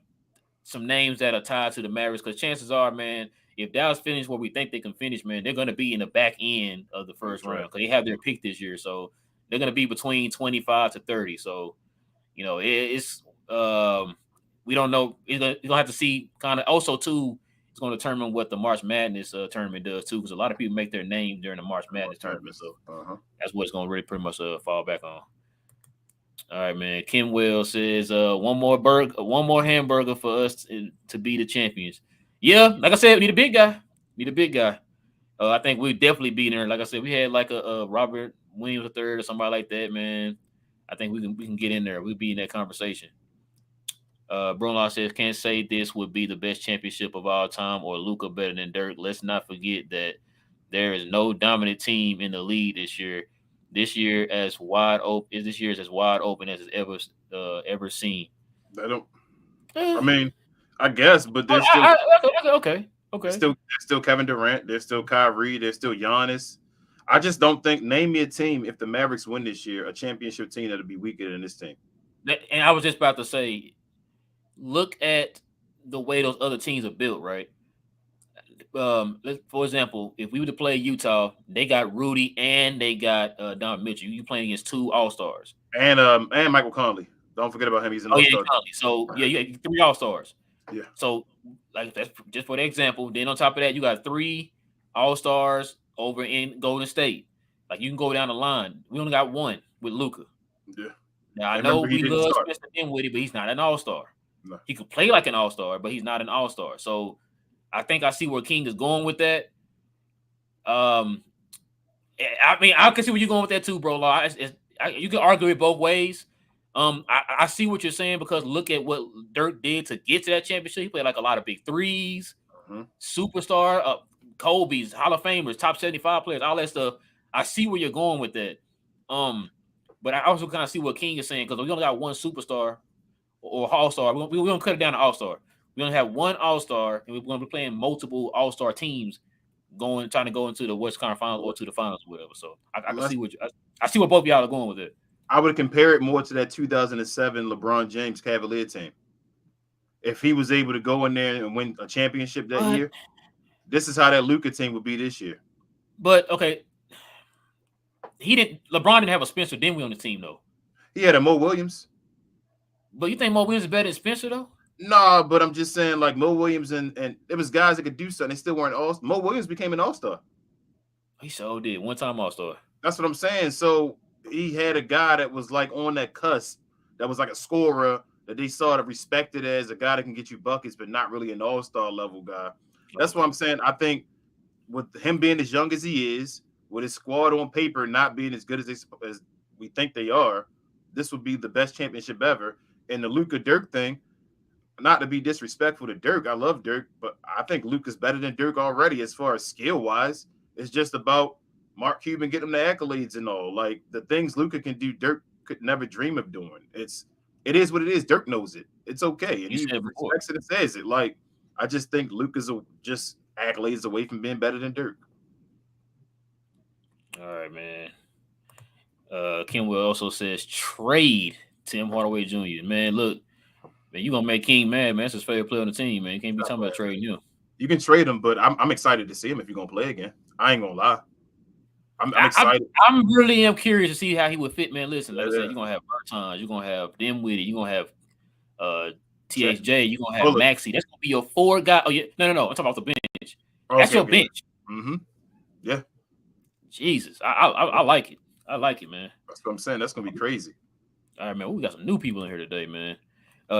S1: some names that are tied to the Mavericks, because chances are, man, if Dallas finish where we think they can finish, man, they're gonna be in the back end of the first round because they have their pick this year, so they're gonna be between 25 to 30. So, it's we don't know. You're gonna have to see kind of also too. It's going to determine what the March Madness tournament does too, because a lot of people make their name during the March Madness tournament. So that's what's going to really pretty much fall back on. All right, man. Kim Wells says one more hamburger for us to be the champions. Yeah, like I said, we need a big guy. I think we'd definitely be there. Like I said, we had like a Robert Williams III or somebody like that, man. I think we can get in there. We'll be in that conversation. Brunlaw says, can't say this would be the best championship of all time or Luka better than Dirk. Let's not forget that there is no dominant team in the league this year. This year is as wide open as it's ever seen.
S2: I mean, I guess, but there's still
S1: okay.
S2: There's still Kevin Durant. There's still Kyrie. There's still Giannis. I just don't think. Name me a team if the Mavericks win this year, a championship team that'll be weaker than this team.
S1: And I was just about to say. Look at the way those other teams are built, right? For example, if we were to play Utah, they got Rudy and they got Don Mitchell. You playing against 2 All-Stars.
S2: And Michael Conley. Don't forget about him. He's an All-Star.
S1: Yeah, so you got 3 All-Stars.
S2: Yeah.
S1: So like that's just for the example. Then on top of that, you got 3 All-Stars over in Golden State. Like you can go down the line. We only got 1 with Luka.
S2: Yeah.
S1: Now I know we love Spencer Dinwiddie, but he's not an All-Star.
S2: No.
S1: He could play like an all-star, but he's not an all-star. So I think I see where King is going with that. I mean, I can see where you're going with that too, bro. You can argue it both ways. I see what you're saying because look at what Dirk did to get to that championship. He played like a lot of big threes, superstar, Kobe's, Hall of Famers, top 75 players, all that stuff. I see where you're going with that. But I also kind of see what King is saying because we only got 1 superstar. Or All-Star. We're going to cut it down to All-Star. We're going to have 1 All-Star, and we're going to be playing multiple All-Star teams trying to go into the West Conference Finals or to the Finals or whatever. So I can see I see what both of y'all are going with it.
S2: I would compare it more to that 2007 LeBron James Cavalier team. If he was able to go in there and win a championship that year, this is how that Luka team would be this year.
S1: But okay, LeBron didn't have a Spencer Dinwiddie on the team though.
S2: He had a Mo Williams.
S1: But you think Mo Williams is better than Spencer though?
S2: Nah, but I'm just saying, like Mo Williams and it was guys that could do something. They still weren't all. Mo Williams became an all-star.
S1: He sure did. One-time All-Star.
S2: That's what I'm saying. So he had a guy that was like on that cusp, that was like a scorer that they sort of respected as a guy that can get you buckets, but not really an all-star level guy. That's what I'm saying. I think with him being as young as he is, with his squad on paper not being as good as we think they are, this would be the best championship ever. And the Luka Dirk thing, not to be disrespectful to Dirk, I love Dirk, but I think Luka's better than Dirk already as far as skill-wise. It's just about Mark Cuban getting him the accolades and all. Like the things Luka can do, Dirk could never dream of doing. It is what it is. Dirk knows it. It's okay, and he respects it and says it. Like I just think Luka's just accolades away from being better than Dirk.
S1: All right, man. Kenwell also says trade Tim Hardaway Jr. Man, look, man, you gonna make King mad, man. That's his favorite player on the team, man. You can't be talking about trading him.
S2: You can trade him, but I'm excited to see him if you're gonna play again. I ain't gonna lie. I'm excited.
S1: I'm really am curious to see how he would fit, man. Listen, like I said, you're gonna have Bertans, you're gonna have Dinwiddie, you're gonna have THJ, you're gonna have Maxey. That's gonna be your four guy. Oh yeah, no. I'm talking about the bench. That's your bench.
S2: Mm-hmm. Yeah.
S1: Jesus, I like it. I like it, man.
S2: That's what I'm saying. That's gonna be crazy.
S1: All right, man. We got some new people in here today, man.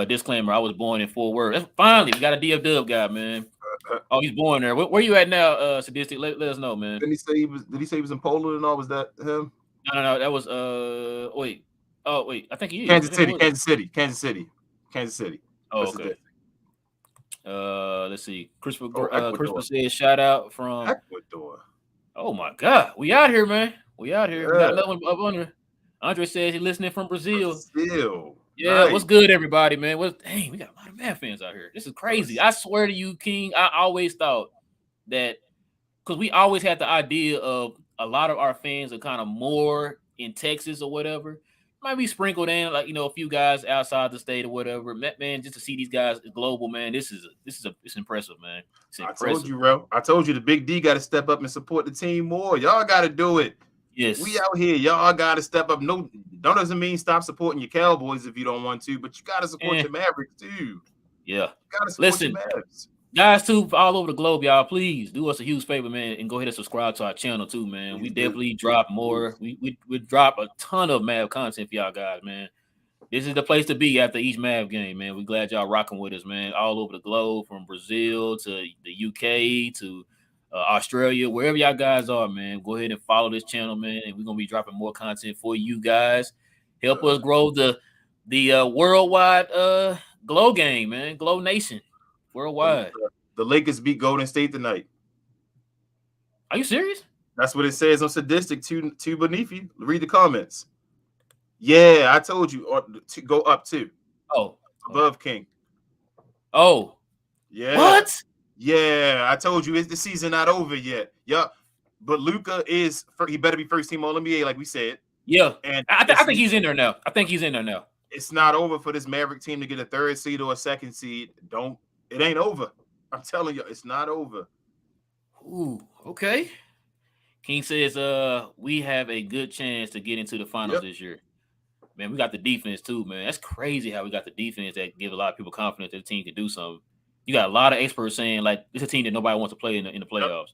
S1: Disclaimer: I was born in Fort Worth. Finally, we got a DFW guy, man. Oh, he's born there. Where you at now, Sadistic? Let us know, man.
S2: Did he say he was in Poland and all? Was that him?
S1: No. That was wait. Oh, wait. I think he is.
S2: Kansas City.
S1: Oh, okay. Let's see. Christopher says shout out from
S2: Ecuador.
S1: Oh my God, we out here, man. We out here. We got another one up under. Andre says he's listening from Brazil. Yeah, nice. What's good, everybody, man? Dang, we got a lot of Mavs fans out here. This is crazy. I swear to you, King, I always thought that because we always had the idea of a lot of our fans are kind of more in Texas or whatever. Might be sprinkled in, like, a few guys outside the state or whatever. Man, just to see these guys global, man, it's impressive, man. It's impressive.
S2: I told you, bro. I told you the Big D got to step up and support the team more. Y'all got to do it.
S1: Yes.
S2: We out here. Y'all got to step up. No, that doesn't mean stop supporting your Cowboys if you don't want to, but you got to support your Mavericks too.
S1: Yeah.
S2: You got to support your Mavs.
S1: Guys, too, all over the globe, y'all, please do us a huge favor, man, and go ahead and subscribe to our channel, too, man. We definitely drop more. We drop a ton of Mav content for y'all guys, man. This is the place to be after each Mav game, man. We're glad y'all rocking with us, man, all over the globe, from Brazil to the UK to Australia, wherever y'all guys are, man. Go ahead and follow this channel, man, and we're going to be dropping more content for you guys. Help us grow the worldwide Glow game, man, Glow Nation. Worldwide.
S2: The Lakers beat Golden State tonight.
S1: Are you serious?
S2: That's what it says on Sadistic two beneath you. Read the comments. Yeah, I told you to go up two.
S1: Oh.
S2: Above King.
S1: Oh.
S2: Yeah.
S1: What?
S2: Yeah, I told you the season not over yet. Yeah. But Luka he better be first team All-NBA, like we said.
S1: Yeah.
S2: And
S1: I think he's in there now.
S2: It's not over for this Maverick team to get a third seed or a second seed. It ain't over. I'm telling you, it's not over.
S1: Ooh, okay. King says, we have a good chance to get into the finals this year. Man, we got the defense too, man. That's crazy how we got the defense that give a lot of people confidence that the team can do something. You got a lot of experts saying, like, it's a team that nobody wants to play in the playoffs.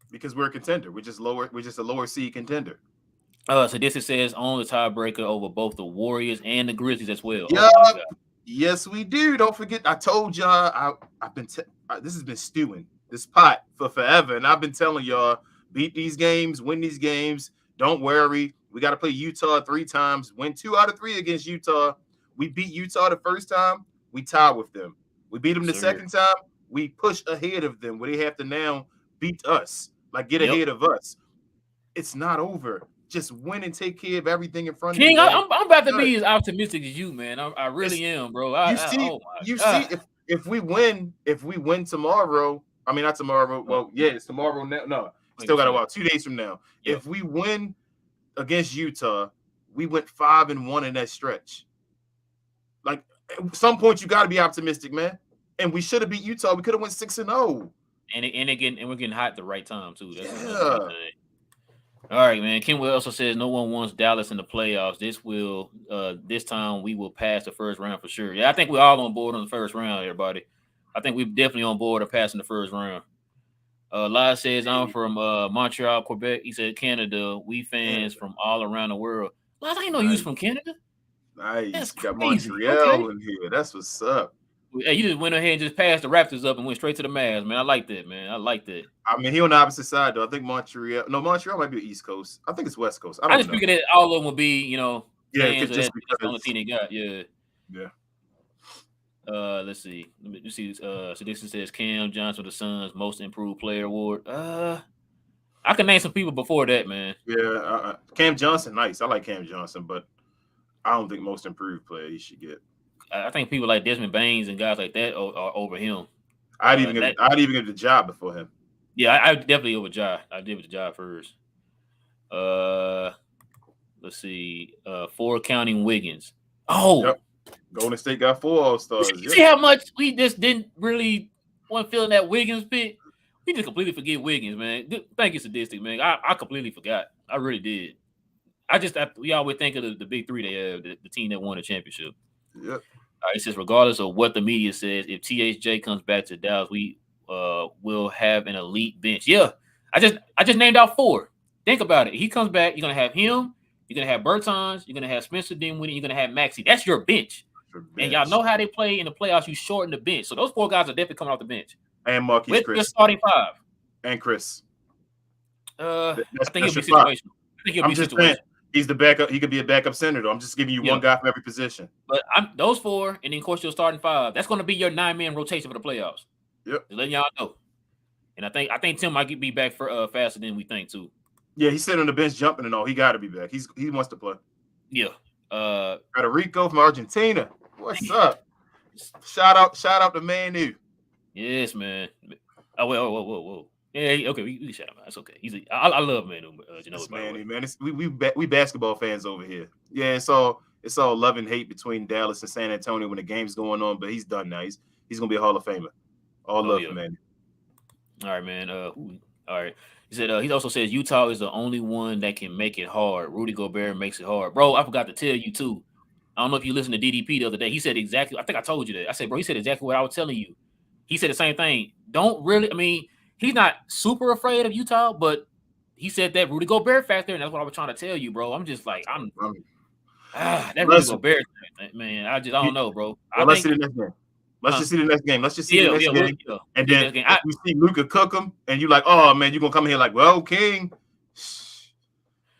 S2: Because we're a contender. We're just a lower seed contender.
S1: So this says on the tiebreaker over both the Warriors and the Grizzlies as well.
S2: Yeah. Oh, yes, we do. Don't forget, I told y'all this has been stewing this pot for forever, and I've been telling y'all, beat these games, win these games. Don't worry. We got to play Utah 3 times. Win 2 out of 3 against Utah. We beat Utah the first time. We tied with them. We beat them the second time. We push ahead of them where they have to now beat us, like get ahead of us. It's not over. Just win and take care of everything in front of you.
S1: King, I'm about to be as optimistic as you, man. I really am, bro.
S2: If we win tomorrow, I mean not tomorrow. Well, yeah, it's tomorrow now. No, still got a while. 2 days from now. Yep. If we win against Utah, we went 5-1 in that stretch. Like at some point, you got to be optimistic, man. And we should have beat Utah. We could have went 6-0.
S1: and we're getting hot at the right time too. That's another
S2: Yeah.
S1: good thing. All right, man. Kenwell also says no one wants Dallas in the playoffs. This time we will pass the first round for sure. Yeah, I think we're all on board on the first round, everybody. I think we're definitely on board of passing the first round. Lyle says I'm from Montreal, Quebec. He said Canada. We fans from all around the world. Lyle, I didn't know you was from Canada.
S2: Nice.
S1: That's
S2: Got
S1: crazy.
S2: Montreal
S1: Okay.
S2: in here. That's what's up.
S1: Hey, you just went ahead and just passed the Raptors up and went straight to the Mavs, man. I like that, man. I like that.
S2: I mean, he on the opposite side though. I think Montreal might be East Coast. I think it's West Coast. I
S1: just
S2: don't know.
S1: figured that all of them would be,
S2: Yeah,
S1: fans.
S2: just
S1: That's the only team they got. Yeah.
S2: Yeah.
S1: Let's see. Let me see. So this says Cam Johnson, the Suns' Most Improved Player Award. I can name some people before that, man.
S2: Yeah, Cam Johnson, nice. I like Cam Johnson, but I don't think Most Improved Player he should get.
S1: I think people like Desmond Baines and guys like that are over him.
S2: I'd even give the job before him.
S1: Yeah, I definitely over Ja. I did with the job first. Let's see. 4 counting Wiggins. Oh.
S2: Yep. Golden State got 4 All-Stars.
S1: You see how much we just didn't really want feeling that Wiggins pick? We just completely forget Wiggins, man. Thank you, Sadistic, man. I completely forgot. I really did. We always think of the big three they have, the team that won the championship.
S2: Yep.
S1: It says, regardless of what the media says, if THJ comes back to Dallas, we will have an elite bench. Yeah, I just named out 4. Think about it. He comes back, you're gonna have him. You're gonna have Bertans. You're gonna have Spencer Dinwiddie. You're gonna have Maxey. That's your bench. And y'all know how they play in the playoffs. You shorten the bench, so those 4 guys are definitely coming off the bench.
S2: And Marquise
S1: with
S2: Chris
S1: your starting 5
S2: and Chris.
S1: I think he'll be situational.
S2: He's the backup. He could be a backup center, though. I'm just giving you one guy from every position.
S1: But those 4, and then of course your starting 5. That's going to be your 9-man rotation for the playoffs.
S2: Yep.
S1: Just letting y'all know. And I think Tim might be back for faster than we think too.
S2: Yeah, he's sitting on the bench jumping and all. He got to be back. He wants to play.
S1: Yeah.
S2: Got a Rico from Argentina. What's up? Shout out to Manu.
S1: Yes, man. Oh, whoa. Yeah, okay, we can shout him out. That's okay. I love Manu.
S2: Manu, man. We basketball fans over here. Yeah, it's all love and hate between Dallas and San Antonio when the game's going on. But he's done now. He's gonna be a Hall of Famer. All love for Manu.
S1: All right, man. All right. He said he also says Utah is the only one that can make it hard. Rudy Gobert makes it hard, bro. I forgot to tell you too. I don't know if you listened to DDP the other day. He said exactly. I think I told you that. I said, bro, he said exactly what I was telling you. He said the same thing. He's not super afraid of Utah, but he said that Rudy Gobert factor, and that's what I was trying to tell you, bro. I'm just like, that Rudy Gobert thing, man. I don't know, bro.
S2: Let's see the next game. Let's just see the next game. Let's just see the next game. And then we see Luka cook him, and you're like, oh, man, you're going to come here like, well, King,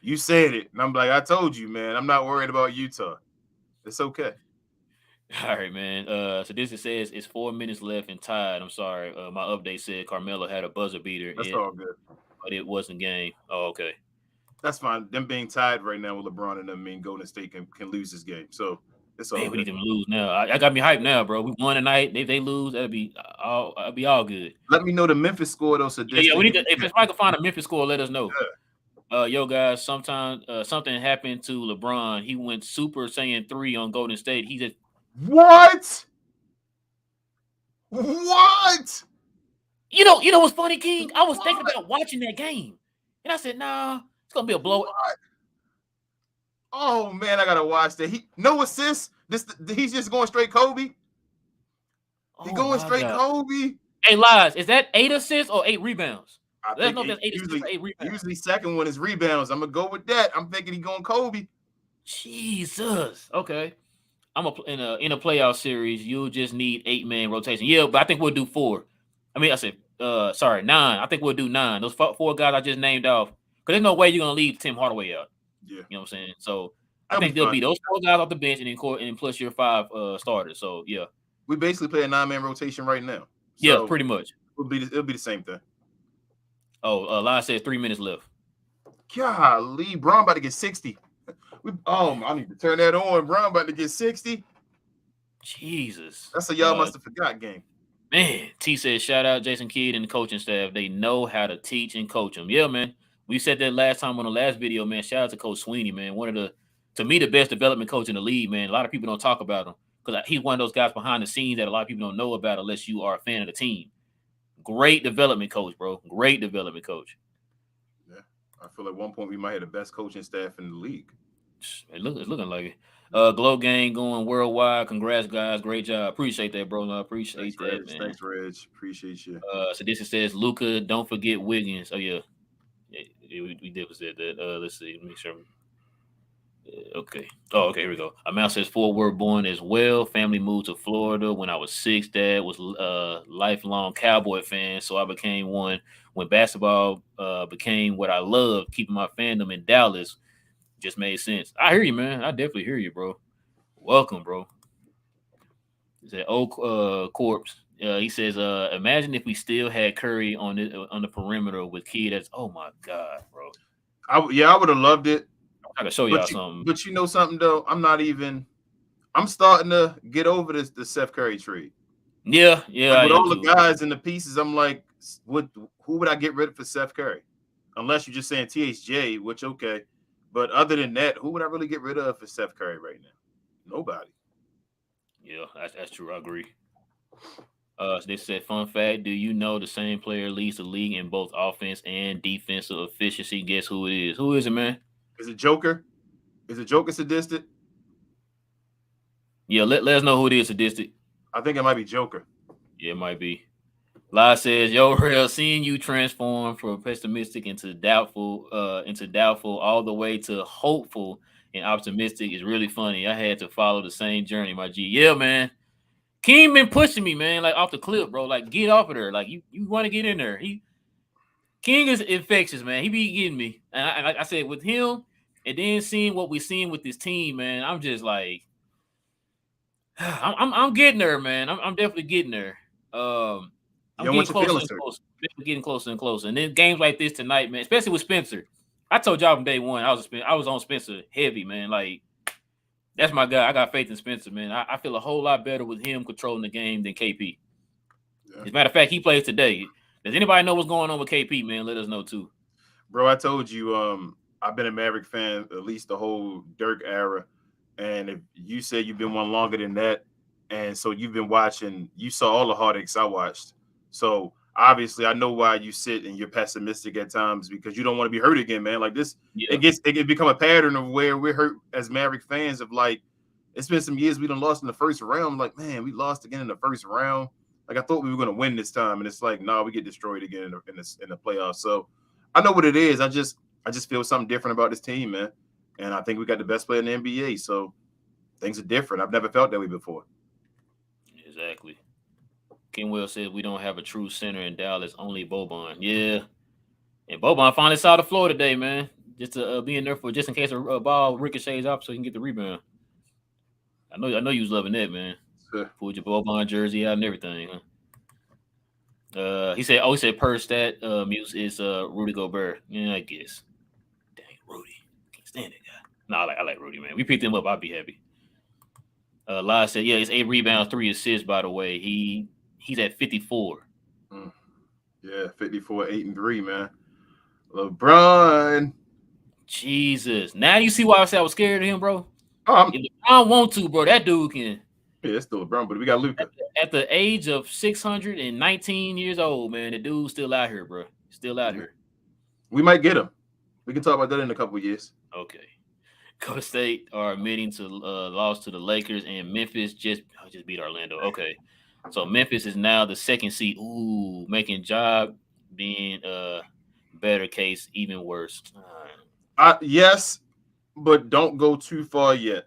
S2: you said it. And I'm like, I told you, man. I'm not worried about Utah. It's okay.
S1: All right, man. So this says it's 4 minutes left and tied. I'm sorry. My update said Carmelo had a buzzer beater.
S2: That's all good.
S1: But it wasn't game. Oh, okay.
S2: That's fine. Them being tied right now with LeBron and them mean Golden State can lose this game. So it's all good.
S1: We need them to lose now. I got me hyped now, bro. We won tonight. If they lose, that'll be all good.
S2: Let me know the Memphis score though. So
S1: yeah, we need to. If I can find a Memphis score, let us know. Yeah. Yo, guys, sometimes something happened to LeBron. He went Super Saiyan 3 on Golden State. He just
S2: What?
S1: You know what's funny, King? I was thinking about watching that game, and I said, "Nah, it's gonna be a blowout."
S2: Oh man, I gotta watch that. No assists. He's just going straight Kobe. He's going straight Kobe.
S1: Hey, Lies, is that 8 assists or 8 rebounds?
S2: I think usually second one is rebounds. I'm gonna go with that. I'm thinking he's going Kobe.
S1: Jesus. Okay. In a playoff series, you'll just need 8-man rotation. Yeah, but I think we'll do 4. I mean, I said 9. I think we'll do 9. Those 4 guys I just named off. Because there's no way you're gonna leave Tim Hardaway out.
S2: Yeah.
S1: You know what I'm saying? So I think there'll be those 4 guys off the bench and plus your 5 starters. So yeah.
S2: We basically play a 9-man rotation right now. So
S1: yeah, pretty much.
S2: It'll be the same thing.
S1: Oh, Lyle says 3 minutes left.
S2: Golly, Brown about to get 60. I need to turn that on. Brown about to get 60.
S1: Jesus.
S2: That's a y'all must have forgot game.
S1: Man, T says, shout out Jason Kidd and the coaching staff. They know how to teach and coach them. Yeah, man. We said that last time on the last video, man. Shout out to Coach Sweeney, man. To me, the best development coach in the league, man. A lot of people don't talk about him because he's one of those guys behind the scenes that a lot of people don't know about unless you are a fan of the team. Great development coach, bro. Great development coach.
S2: Yeah, I feel at one point we might have the best coaching staff in the league.
S1: It's looking like it. Glow Gang going worldwide. Congrats, guys. Great job. Appreciate that, bro. I appreciate that,
S2: Reg.
S1: man.
S2: Thanks, Reg. Appreciate you.
S1: So this says Luka. Don't forget Wiggins. Oh yeah, we did said that. Let's see. Make sure. Okay. Oh, okay. Here we go. Amount says Fort Worth born as well. Family moved to Florida when I was 6. Dad was lifelong Cowboy fan, so I became one. When basketball became what I loved, keeping my fandom in Dallas just made sense. I hear you, man. I definitely hear you, bro. Welcome, bro. He said, corpse. He says, imagine if we still had Curry on the perimeter with Kid. That's oh my god, bro.
S2: I would have loved it.
S1: I can show y'all something.
S2: But you know something though, I'm starting to get over the Seth Curry trade.
S1: Yeah.
S2: Like, with all the guys and the pieces, I'm like, who would I get rid of for Seth Curry? Unless you're just saying THJ, which okay. But other than that, who would I really get rid of for Seth Curry right now? Nobody.
S1: Yeah, that's true. I agree. They said, fun fact, do you know the same player leads the league in both offense and defensive efficiency? Guess who it is? Who is it, man?
S2: Is it Joker? Is it Joker sadistic?
S1: Yeah, let us know who it is sadistic.
S2: I think it might be Joker.
S1: Yeah, it might be. La says, yo, real, seeing you transform from pessimistic into doubtful, all the way to hopeful and optimistic is really funny. I had to follow the same journey, my G. Yeah, man. King been pushing me, man, like off the clip, bro. Like, get off of there. Like, you want to get in there. King is infectious, man. He be getting me. And like I said, with him, and then seeing what we're seeing with this team, man, I'm just like, I'm getting there, man. I'm definitely getting there. I'm getting closer and closer. Getting closer and closer. And then games like this tonight, man, especially with Spencer. I told y'all from day one, I was on Spencer heavy, man. Like, that's my guy. I got faith in Spencer, man. I feel a whole lot better with him controlling the game than KP. Yeah. As a matter of fact, he plays today. Does anybody know what's going on with KP, man? Let us know too.
S2: Bro, I told you, I've been a Maverick fan at least the whole Dirk era. And if you say you've been one longer than that, and so you've been watching, you saw all the heartaches I watched. So obviously I know why you sit and you're pessimistic at times, because you don't want to be hurt again, man. Like this, yeah. It become a pattern of where we're hurt as Maverick fans of like, it's been some years we done lost in the first round. Like, man, we lost again in the first round. Like, I thought we were going to win this time. And it's like, no, we get destroyed again in the playoffs. So I know what it is. I just feel something different about this team, man. And I think we got the best player in the NBA. So things are different. I've never felt that way before.
S1: Exactly. Kenwell says we don't have a true center in Dallas, only Boban. Yeah. And Boban finally saw the floor today, man. Just to be in there for just in case a ball ricochets up so he can get the rebound. I know you was loving that, man. Sure. Pulled your Boban jersey out and everything, huh? He said per stat Muse is Rudy Gobert. Yeah, I guess. Dang, Rudy. Can't stand that guy. No, I like Rudy, man. We picked him up, I'd be happy. Lai said, yeah, it's 8 rebounds, 3 assists, by the way. He's at 54.
S2: Yeah, 54, 8 and 3, man. LeBron.
S1: Jesus. Now you see why I said I was scared of him, bro? If LeBron want to, bro, that dude can.
S2: Yeah, it's still LeBron, but we got Luka.
S1: At the age of 619 years old, man, the dude's still out here, bro. Still out here.
S2: We might get him. We can talk about that in a couple of years.
S1: Okay. Golden State are admitting to loss to the Lakers, and Memphis just beat Orlando. Okay. So Memphis is now the 2nd seed. Ooh, making job being better case even worse.
S2: Yes, but don't go too far yet.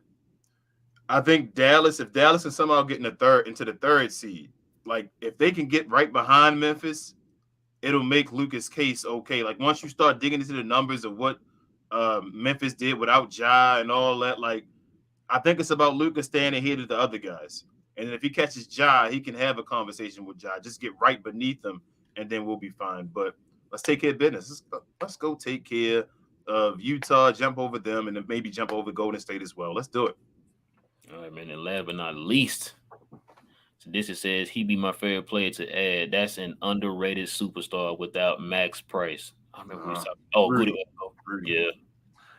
S2: I think if Dallas can somehow get into the 3rd seed, like if they can get right behind Memphis, it'll make Luka's case okay. Like once you start digging into the numbers of what Memphis did without Ja and all that, like I think it's about Luka staying ahead of the other guys. And if he catches Ja, he can have a conversation with Ja. Just get right beneath him, and then we'll be fine. But let's take care of business. Let's go take care of Utah, jump over them, and then maybe jump over Golden State as well. Let's do it.
S1: All right, man. And last but not least, so this says he'd be my favorite player to add. That's an underrated superstar without max price. I remember we talking. Oh, Rudy. Yeah.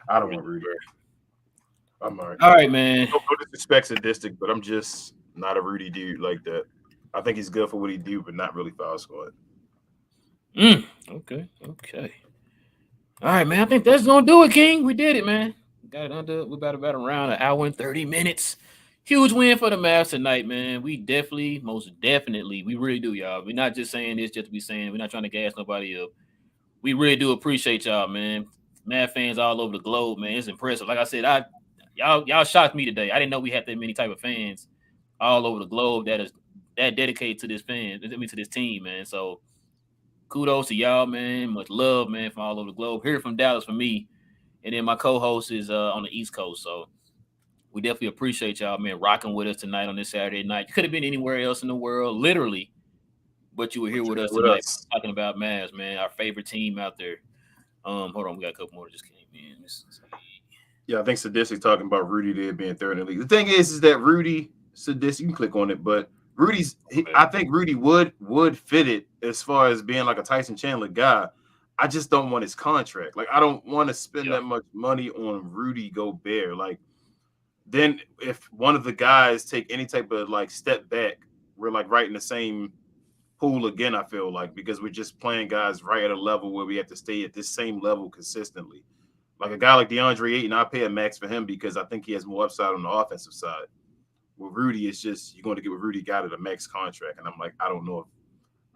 S2: I don't want Rudy. I'm all right.
S1: All right, man.
S2: No disrespect sadistic, but I'm just not a Rudy dude like that. I think he's good for what he do, but not really foul scoring.
S1: Okay. All right, man. I think that's gonna do it, King. We did it, man. Got it under. We're about around an hour and 30 minutes. Huge win for the Mavs tonight, man. We definitely, most definitely, we really do, y'all. We're not just saying this just to be saying. We're not trying to gas nobody up. We really do appreciate y'all, man. Mav fans all over the globe, man. It's impressive. Like I said, y'all shocked me today. I didn't know we had that many type of fans all over the globe that dedicated to this to this team, man. So kudos to y'all, man. Much love, man, from all over the globe. Here from Dallas for me. And then my co-host is on the East Coast. So we definitely appreciate y'all, man, rocking with us tonight on this Saturday night. You could have been anywhere else in the world, literally, but you were here with us tonight talking about Mavs, man, our favorite team out there. Hold on, we got a couple more that just came in.
S2: Yeah, I think Sadistic talking about Rudy there being third in the league. The thing is that Rudy Sadistic, you can click on it, but I think Rudy would fit it as far as being like a Tyson Chandler guy. I just don't want his contract. Like, I don't want to spend that much money on Rudy Gobert. Like, then if one of the guys take any type of like step back, we're like right in the same pool again, I feel like, because we're just playing guys right at a level where we have to stay at this same level consistently. Like a guy like DeAndre Ayton, I pay a max for him because I think he has more upside on the offensive side. With Rudy, it's just you're going to get what Rudy got at a max contract, and I'm like, I don't know if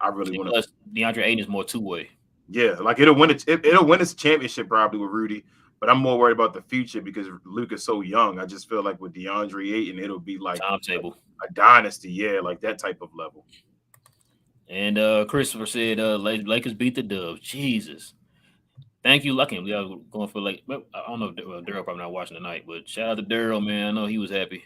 S2: I really want to.
S1: Plus, DeAndre Ayton is more two-way.
S2: Yeah, like it'll win its championship probably with Rudy, but I'm more worried about the future because Luka's so young. I just feel like with DeAndre Ayton, it'll be like
S1: timetable,
S2: a dynasty, like that type of level.
S1: And Christopher said, Lakers beat the Dubs. Jesus. Thank you, Lucky. We are going for I don't know if Daryl probably not watching tonight, but shout out to Daryl, man. I know he was happy.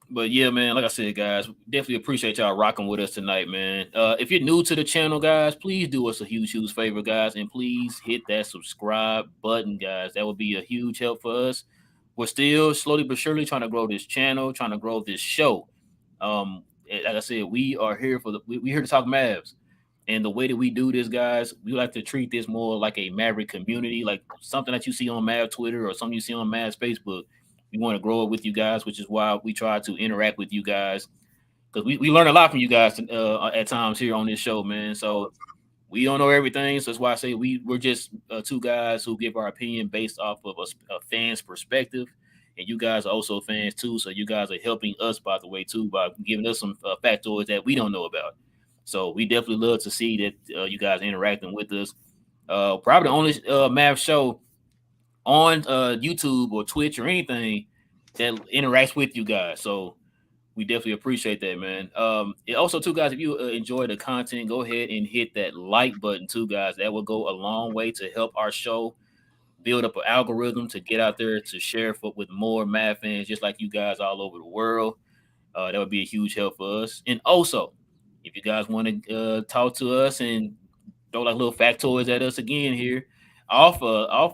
S1: But yeah, man, like I said, guys, definitely appreciate y'all rocking with us tonight, man. If you're new to the channel, guys, please do us a huge favor, guys, and please hit that subscribe button, guys. That would be a huge help for us. We're still slowly but surely trying to grow this channel, trying to grow this show. Like I said, we are here we're here to talk Mavs. And the way that we do this, guys, we like to treat this more like a Maverick community, like something that you see on Mav Twitter or something you see on Mavs Facebook. We want to grow it with you guys, which is why we try to interact with you guys, because we learn a lot from you guys at times here on this show, man. So we don't know everything. So that's why I say we're just two guys who give our opinion based off of a fan's perspective. And you guys are also fans too. So you guys are helping us, by the way, too, by giving us some factoids that we don't know about. So we definitely love to see that you guys interacting with us. Probably the only Mav show on YouTube or Twitch or anything that interacts with you guys. So we definitely appreciate that, man. Also, too, guys, if you enjoy the content, go ahead and hit that like button, too, guys. That will go a long way to help our show build up an algorithm to get out there to share with more Mav fans just like you guys all over the world. That would be a huge help for us. And also, if you guys want to talk to us and throw like little factoids at us again here off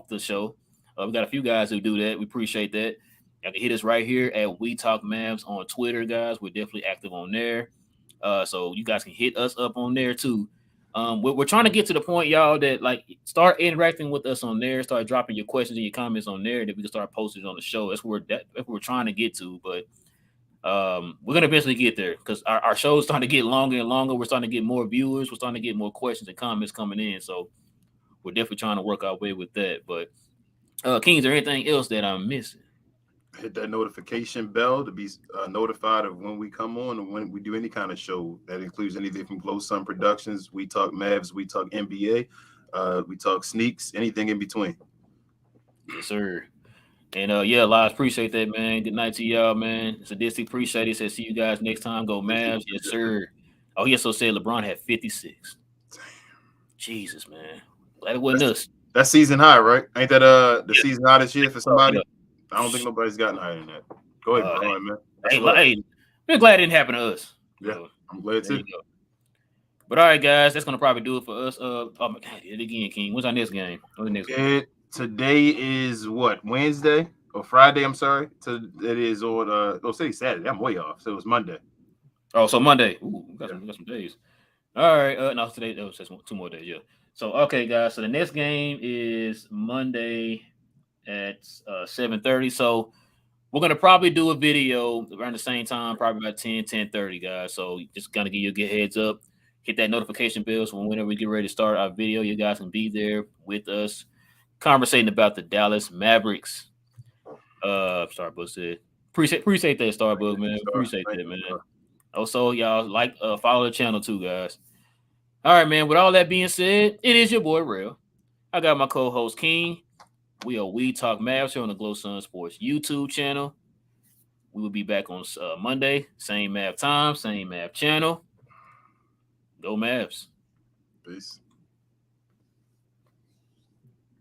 S1: the show, we got a few guys who do that. We appreciate that. You can hit us right here at We Talk Mavs on Twitter, guys. We're definitely active on there. So you guys can hit us up on there too. We're trying to get to the point, y'all, that like start interacting with us on there, start dropping your questions and your comments on there, that we can start posting on the show. That's what we're trying to get to. But we're gonna eventually get there because our show is starting to get longer and longer. We're starting to get more viewers. We're starting to get more questions and comments coming in. So we're definitely trying to work our way with that. But King, is there anything else that I'm missing?
S2: Hit that notification bell to be notified of when we come on and when we do any kind of show. That includes anything from Glow Sun Productions. We talk Mavs, we talk NBA, we talk sneaks, anything in between.
S1: Yes, sir. And yeah, Lies, appreciate that, man. Good night to y'all, man. Sadistic, appreciate it. Says see you guys next time. Go Mavs. Yes, sir. Oh, he also said LeBron had 56. Damn. Jesus, man. Glad it wasn't us.
S2: That's season high, right? Ain't that the season high this year for somebody? I don't think nobody's gotten higher than that. Go ahead, Brian, man.
S1: Hey, we're glad it didn't happen to us.
S2: Yeah, I'm glad too.
S1: But all right, guys, that's gonna probably do it for us. Oh my God, it again, King. What's our next game? What's the next game?
S2: Today is what, Wednesday or Friday? I'm sorry. It is on say Saturday. I'm way off. So it was Monday.
S1: Oh, so Monday. Ooh, we got some days. All right. No, today that was just 2 more days. Yeah. So okay, guys. So the next game is Monday at 7:30. So we're gonna probably do a video around the same time, probably about 10:30, guys. So just gonna give you a good heads up. hit that notification bell so whenever we get ready to start our video, you guys can be there with us, conversating about the Dallas Mavericks. Starbucks said, appreciate that, Starbucks, man. Appreciate that, man. Also, y'all follow the channel too, guys. All right, man. With all that being said, it is your boy Real. I got my co-host King. We Talk Mavs here on the Glow Sun Sports YouTube channel. We will be back on Monday, same Mav time, same Mav channel. Go Mavs.
S2: Peace.